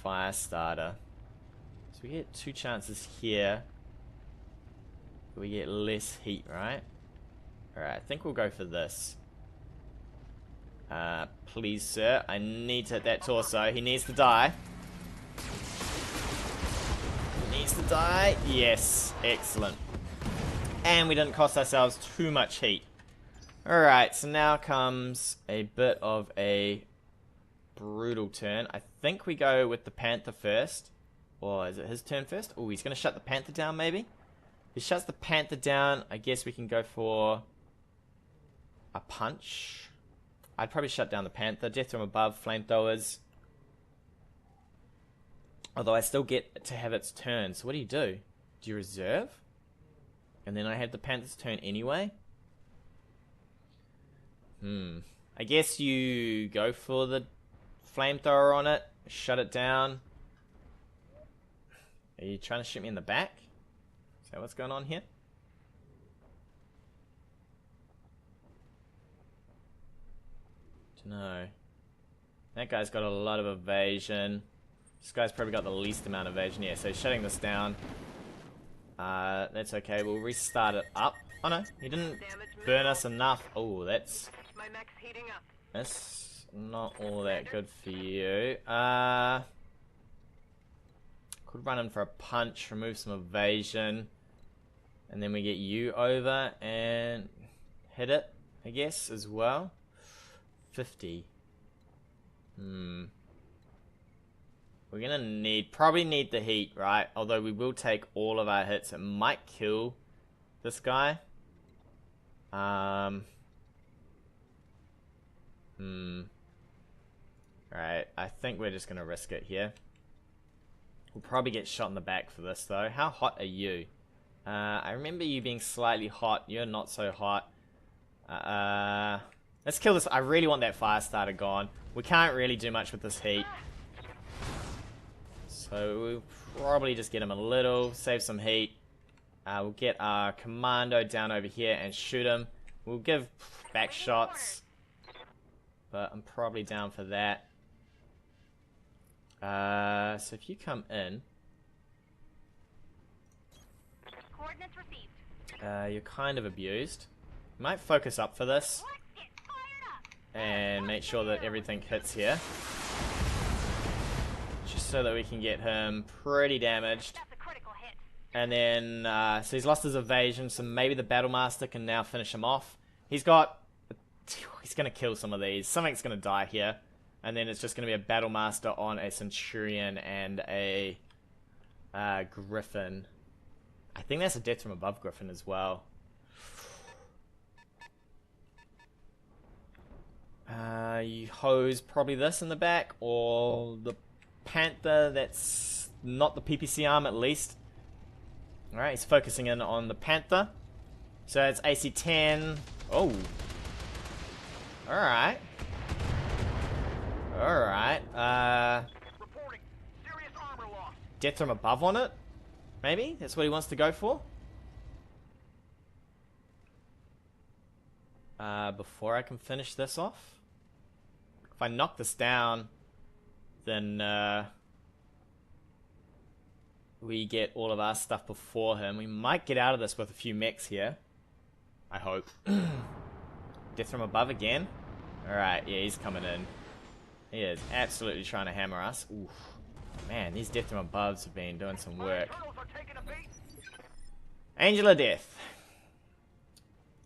fire starter. So we get 2 chances here. We get less heat, right? Alright, I think we'll go for this. Please, sir. I need to hit that torso. He needs to die. He needs to die. Yes. Excellent. And we didn't cost ourselves too much heat. Alright, so now comes a bit of a brutal turn. I think we go with the Panther first. Or is it his turn first? Oh, he's going to shut the Panther down, maybe? If he shuts the Panther down, I guess we can go for a punch. I'd probably shut down the Panther. Death from above, flamethrowers. Although I still get to have its turn. So what do? Do you reserve? And then I have the Panther's turn anyway? I guess you go for the flamethrower on it. Shut it down. Are you trying to shoot me in the back? Is that what's going on here? Dunno. That guy's got a lot of evasion. This guy's probably got the least amount of evasion. Yeah, so shutting this down. That's okay. We'll restart it up. Oh no, he didn't burn us enough. Oh, that's not all that good for you. Could run in for a punch, remove some evasion, and then we get you over and hit it, I guess, as well. 50. We're gonna probably need the heat, right? Although we will take all of our hits. It might kill this guy. Alright, I think we're just gonna risk it here. We'll probably get shot in the back for this though. How hot are you? I remember you being slightly hot. You're not so hot. Let's kill this. I really want that fire starter gone. We can't really do much with this heat. So we'll probably just get him a little, save some heat. We'll get our commando down over here and shoot him. We'll give back shots. But I'm probably down for that. So if you come in, Coordinates received. you're kind of abused. Might focus up for this and make sure that everything hits here, just so that we can get him pretty damaged. That's a critical hit. And then so he's lost his evasion, so maybe the Battlemaster can now finish him off. He's gonna kill some of these. Something's gonna die here. And then it's just going to be a Battlemaster on a Centurion and a Griffin. I think that's a death from above Griffin as well. You hose probably this in the back, or the Panther that's not the PPC arm at least. Alright, he's focusing in on the Panther. So it's AC 10. Oh. Alright. Alright, Reporting. Serious armor loss. death from above on it? Maybe? That's what he wants to go for? Before I can finish this off? If I knock this down, then, we get all of our stuff before him. We might get out of this with a few mechs here. I hope. Death from above again. Alright, yeah, he's coming in. He is absolutely trying to hammer us. Oof. Man, these death from aboves have been doing some work. Angel of Death.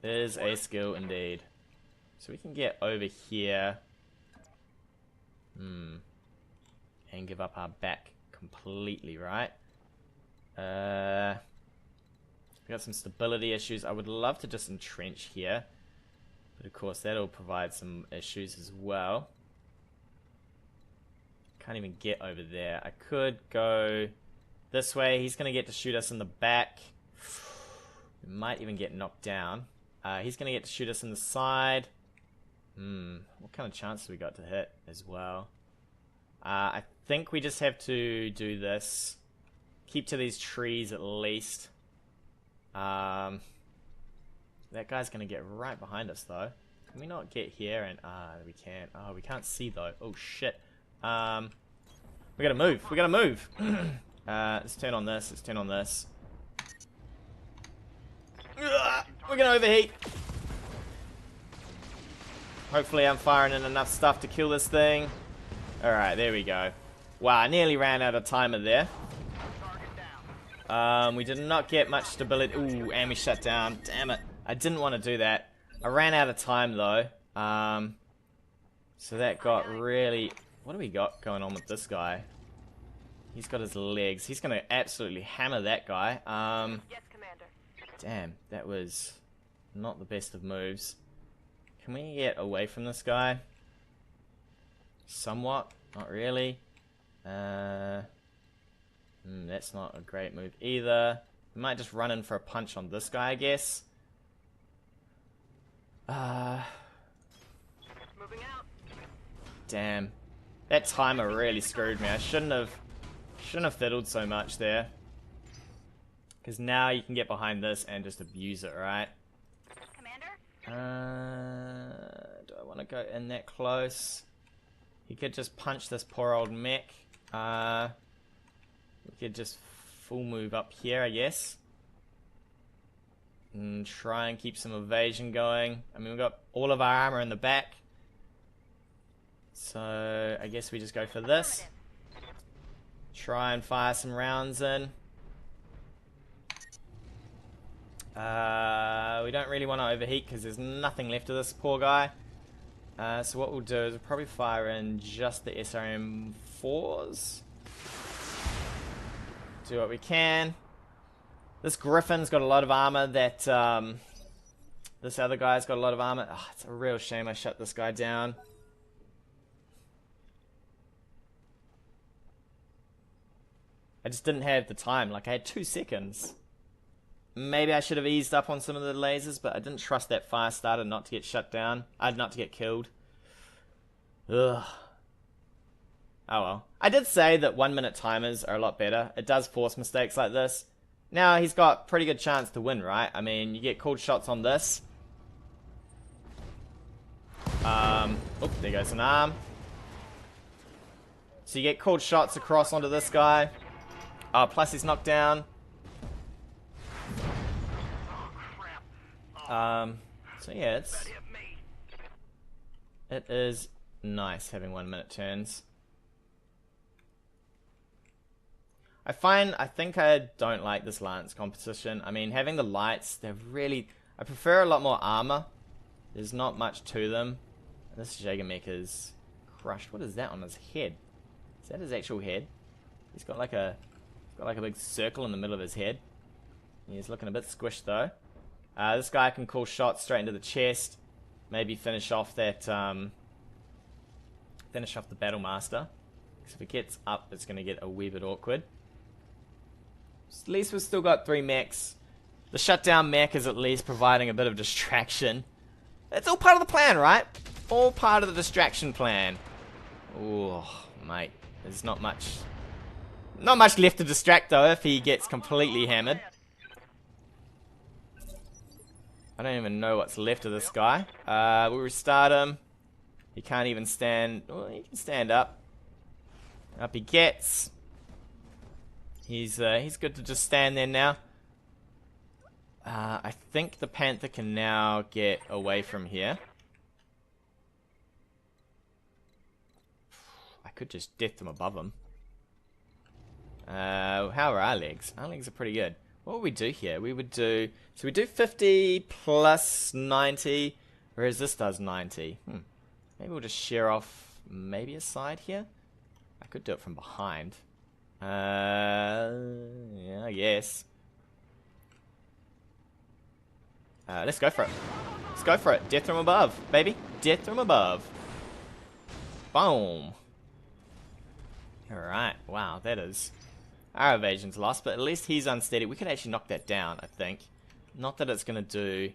Is a skill indeed. So we can get over here. And give up our back completely, right? We got some stability issues. I would love to just entrench here. But of course that'll provide some issues as well. Can't even get over there. I could go this way. He's going to get to shoot us in the back. We might even get knocked down. He's going to get to shoot us in the side. What kind of chance do we got to hit as well? I think we just have to do this. Keep to these trees at least. That guy's going to get right behind us though. Can we not get here? And we can't. Oh, we can't see though. Oh shit. We gotta move. We gotta move. Let's turn on this. Let's turn on this. We're gonna overheat. Hopefully I'm firing in enough stuff to kill this thing. Alright, there we go. Wow, I nearly ran out of timer there. We did not get much stability. Ooh, and we shut down. Damn it. I didn't want to do that. I ran out of time though. So that got really... What do we got going on with this guy? He's got his legs. He's going to absolutely hammer that guy. Yes, Commander. Damn, that was not the best of moves. Can we get away from this guy? Somewhat. Not really. That's not a great move either. We might just run in for a punch on this guy, I guess. Moving out. Damn. That timer really screwed me. I shouldn't have fiddled so much there. Because now you can get behind this and just abuse it, right? Commander? Do I want to go in that close? He could just punch this poor old mech. We could just full move up here, I guess. And try and keep some evasion going. I mean, we've got all of our armor in the back. So, I guess we just go for this. Try and fire some rounds in. We don't really want to overheat because there's nothing left of this poor guy. So what we'll do is we'll probably fire in just the SRM-4s. Do what we can. This Griffin's got a lot of armor that this other guy's got a lot of armor. Oh, it's a real shame I shut this guy down. I just didn't have the time. Like, I had 2 seconds. Maybe I should have eased up on some of the lasers, but I didn't trust that fire starter not to get shut down. Not to get killed. Ugh. Oh well. I did say that 1-minute timers are a lot better. It does force mistakes like this. Now he's got pretty good chance to win, right? I mean, you get called shots on this. Oh, there goes an arm. So you get called shots across onto this guy. Plus he's knocked down. So yeah, it is nice having 1-minute turns. I think I don't like this Lance competition. I mean, having the lights, they're really... I prefer a lot more armor. There's not much to them. This Jaeger mech is crushed. What is that on his head? Is that his actual head? He's got like a big circle in the middle of his head. He's looking a bit squished though. This guy can call shots straight into the chest. Maybe finish off that, finish off the Battlemaster. Because if it gets up, it's going to get a wee bit awkward. At least we've still got 3 mechs. The shutdown mech is at least providing a bit of distraction. It's all part of the plan, right? All part of the distraction plan. Oh, mate. There's not much left to distract though if he gets completely hammered. I don't even know what's left of this guy. We'll restart him. He can't even stand. Well, he can stand up. Up he gets. He's good to just stand there now. I think the Panther can now get away from here. I could just death them above him. How are our legs? Our legs are pretty good. What would we do here? We would do... So we do 50 plus 90, whereas this does 90. Maybe we'll just shear off maybe a side here. I could do it from behind. Yeah, I guess. Let's go for it. Let's go for it. Death from above, baby. Death from above. Boom. Alright. Wow, that is... Our evasion's lost, but at least he's unsteady. We could actually knock that down, I think. Not that it's going to do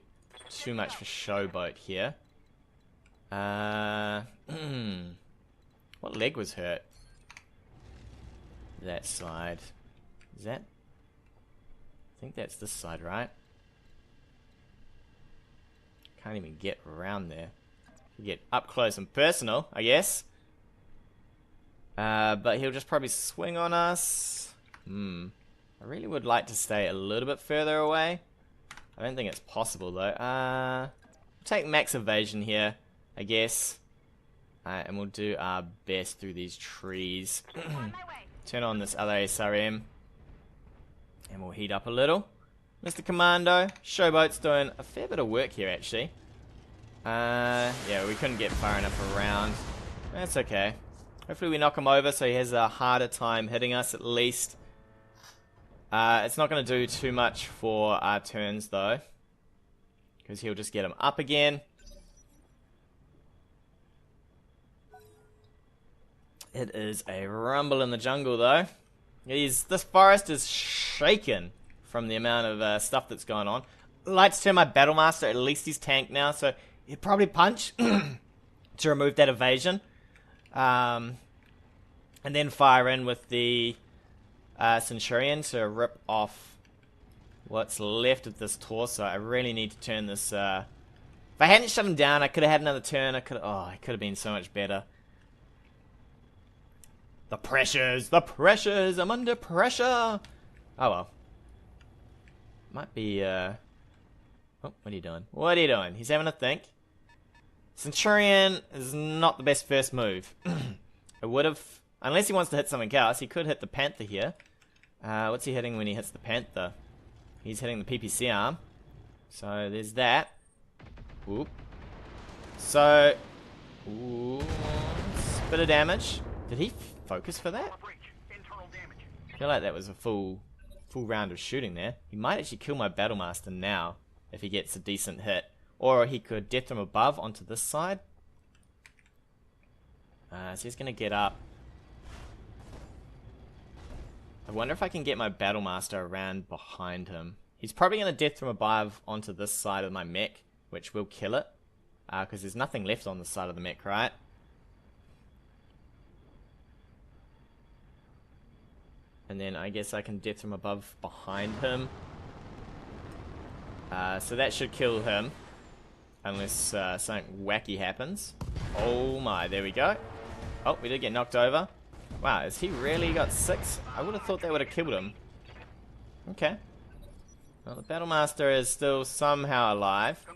too much for Showboat here. What leg was hurt? That side. Is that? I think that's this side, right? Can't even get around there. Get up close and personal, I guess. But he'll just probably swing on us. I really would like to stay a little bit further away. I don't think it's possible though. Take max evasion here, I guess. And we'll do our best through these trees. Turn on this other SRM. And we'll heat up a little. Mr. Commando, Showboat's doing a fair bit of work here actually. Yeah, we couldn't get far enough around. That's okay. Hopefully we knock him over so he has a harder time hitting us at least. It's not going to do too much for our turns though, because he'll just get him up again. It is a rumble in the jungle though. This forest is shaken from the amount of stuff that's going on. I'd like to turn my Battlemaster, at least he's tanked now, so he'll probably punch to remove that evasion. And then fire in with the Centurion to rip off what's left of this torso. I really need to turn this... if I hadn't shut him down, I could have had another turn. I could have been so much better. The pressures! The pressures! I'm under pressure! Oh well. Might be... Oh, what are you doing? What are you doing? He's having a think. Centurion is not the best first move. I would have... Unless he wants to hit something else, he could hit the Panther here. What's he hitting when he hits the Panther? He's hitting the PPC arm. So there's that. Oop. So... Ooh, bit of damage. Did he focus for that? I feel like that was a full round of shooting there. He might actually kill my Battlemaster now if he gets a decent hit. Or he could death from above onto this side. So he's going to get up. I wonder if I can get my Battlemaster around behind him. He's probably going to death from above onto this side of my mech, which will kill it. Because there's nothing left on the side of the mech, right? And then I guess I can death from above behind him. So that should kill him. Unless something wacky happens. Oh my, there we go. Oh, we did get knocked over. Wow, has he really got 6? I would have thought they would have killed him. Okay. Well, the Battlemaster is still somehow alive. Do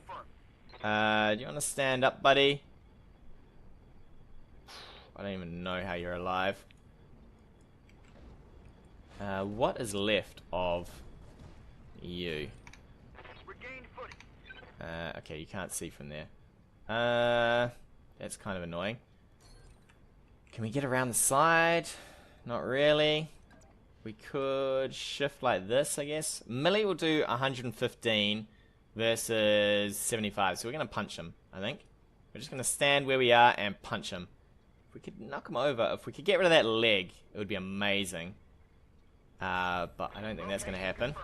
you want to stand up, buddy? I don't even know how you're alive. What is left of you? Okay, you can't see from there. That's kind of annoying. Can we get around the side? Not really. We could shift like this, I guess. Melee will do 115 versus 75, so we're going to punch him, I think. We're just going to stand where we are and punch him. If we could knock him over, if we could get rid of that leg, it would be amazing. But I don't think that's going to happen.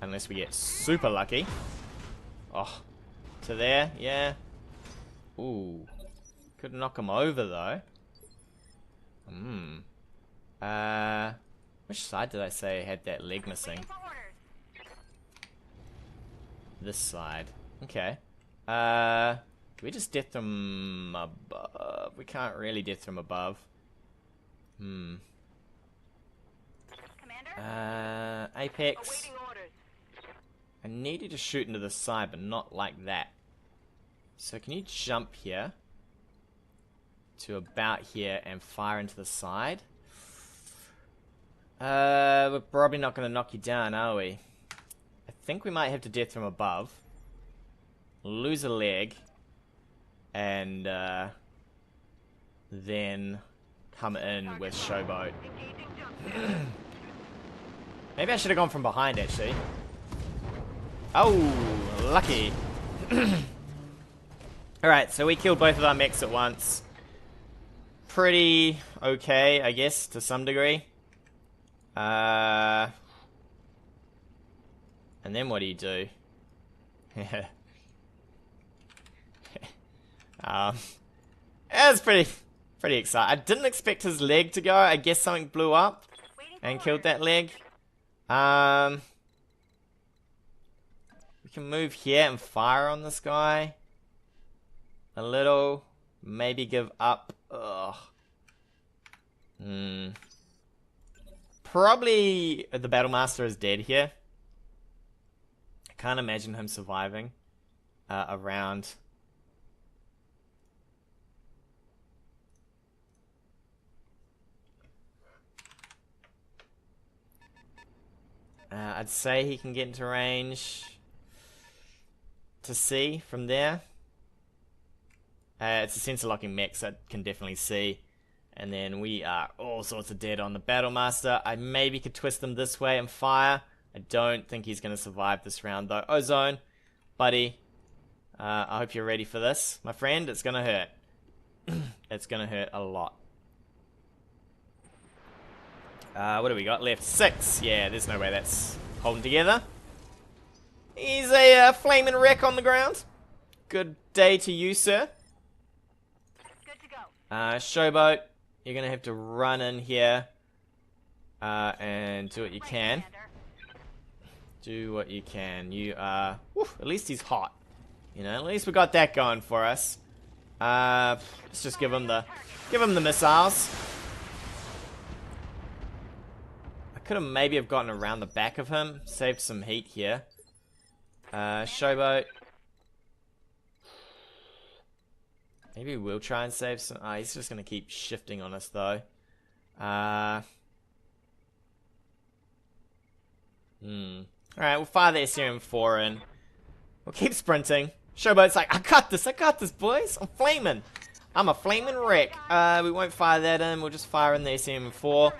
Unless we get super lucky. Oh, to there, yeah. Ooh. Could knock him over, though. Which side did I say had that leg missing? This side. Okay. Do we just death from above? We can't really death from above. Apex. Awaiting orders. I need you to shoot into the side, but not like that. So can you jump here to about here and fire into the side? We're probably not going to knock you down, are we? I think we might have to death from above. Lose a leg. And then come in with Showboat. Maybe I should have gone from behind, actually. Oh, lucky. Alright, so we killed both of our mechs at once. Pretty okay, I guess, to some degree. And then what do you do? That's pretty exciting. I didn't expect his leg to go. I guess something blew up and killed that leg. We can move here and fire on this guy. A little. Maybe give up. Ugh. Probably the Battlemaster is dead here. I can't imagine him surviving around. I'd say he can get into range to see from there. It's a sensor locking mech, so I can definitely see. And then we are all sorts of dead on the Battlemaster. I maybe could twist them this way and fire. I don't think he's going to survive this round though. Ozone, buddy. I hope you're ready for this, my friend. It's going to hurt. It's going to hurt a lot. What do we got left? 6. Yeah, there's no way that's holding together. He's a flaming wreck on the ground. Good day to you, sir. Good to go. Showboat, you're going to have to run in here and do what you can. Do what you can. You are... at least he's hot. You know, at least we got that going for us. Let's just give him the missiles. Could have maybe have gotten around the back of him, saved some heat here. Showboat. Maybe we'll try and save some. He's just gonna keep shifting on us though. Alright, we'll fire the SRM4 in. We'll keep sprinting. Showboat's like, I got this, boys. I'm flaming. I'm a flaming wreck. We won't fire that in. We'll just fire in the SRM4.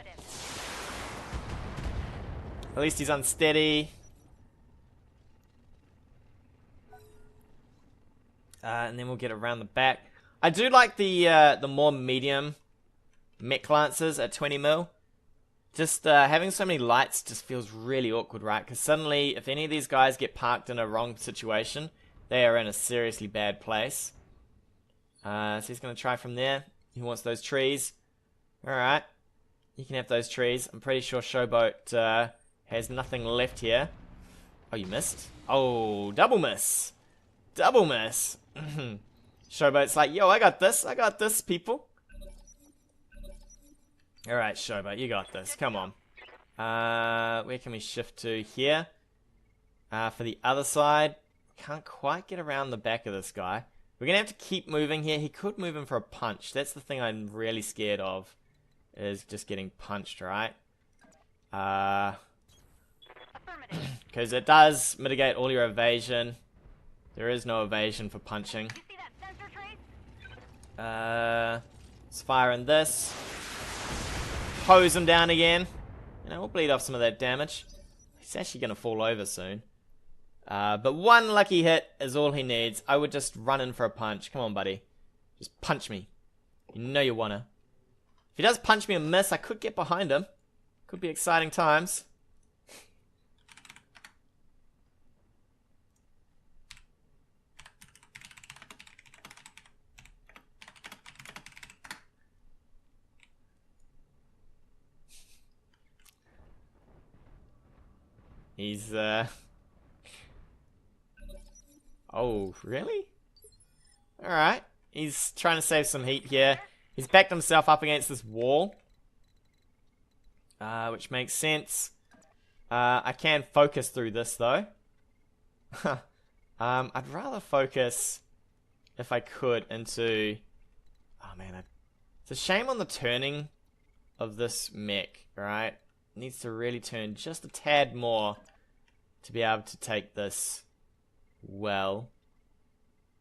At least he's unsteady. And then we'll get around the back. I do like the more medium mech lancers at 20 mil. Just having so many lights just feels really awkward, right? Because suddenly, if any of these guys get parked in a wrong situation, they are in a seriously bad place. So he's going to try from there. He wants those trees. Alright. You can have those trees. I'm pretty sure Showboat... has nothing left here. Oh, you missed? Oh, double miss. Double miss. Showboat's like, yo, I got this, people. Alright, Showboat, you got this. Come on. Where can we shift to? Here. For the other side. Can't quite get around the back of this guy. We're going to have to keep moving here. He could move in for a punch. That's the thing I'm really scared of. Is just getting punched, right? Because it does mitigate all your evasion. There is no evasion for punching. You see that sensor trace? Let's fire in this. Hose him down again. You know, we'll bleed off some of that damage. He's actually going to fall over soon. But one lucky hit is all he needs. I would just run in for a punch. Come on, buddy. Just punch me. You know you wanna. If he does punch me and miss, I could get behind him. Could be exciting times. He's, Oh, really? Alright. He's trying to save some heat here. He's backed himself up against this wall. Which makes sense. I can focus through this though. I'd rather focus, if I could, into... Oh man, it's a shame on the turning of this mech, right? It needs to really turn just a tad more to be able to take this well.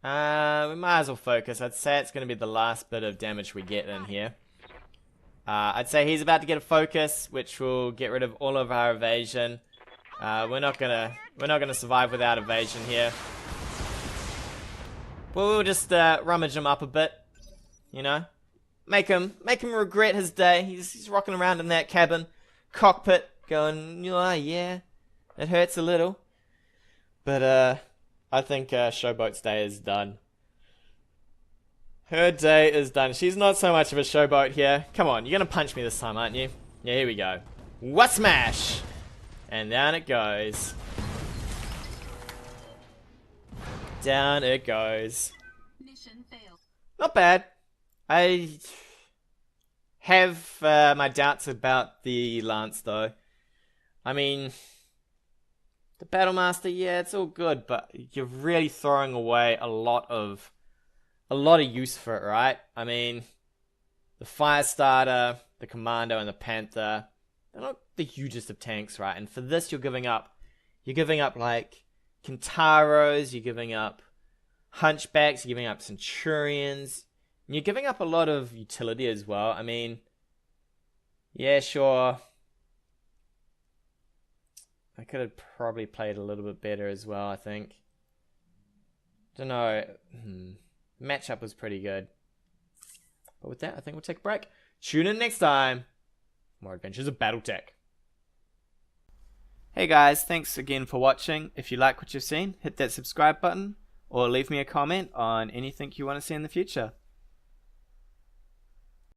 We might as well focus. I'd say it's going to be the last bit of damage we get in here. I'd say he's about to get a focus, which will get rid of all of our evasion. We're not gonna survive without evasion here. But we'll just rummage him up a bit, you know, make him regret his day. He's rocking around in that cabin cockpit, going, oh, yeah, it hurts a little. But I think Showboat's day is done. Her day is done. She's not so much of a showboat here. Come on, you're gonna punch me this time, aren't you? Yeah, here we go. What smash! And down it goes. Down it goes. Mission failed. Not bad. I have my doubts about the Lance though. I mean, the Battlemaster, yeah, it's all good, but you're really throwing away a lot of use for it, right? I mean, the Firestarter, the Commando, and the Panther, they're not the hugest of tanks, right? And for this, you're giving up like Kintaros, you're giving up Hunchbacks, you're giving up Centurions, and you're giving up a lot of utility as well. I mean, yeah, sure. I could have probably played a little bit better as well, I think. Don't know. Matchup was pretty good. But with that, I think we'll take a break. Tune in next time. More adventures of BattleTech. Hey guys, thanks again for watching. If you like what you've seen, hit that subscribe button or leave me a comment on anything you want to see in the future.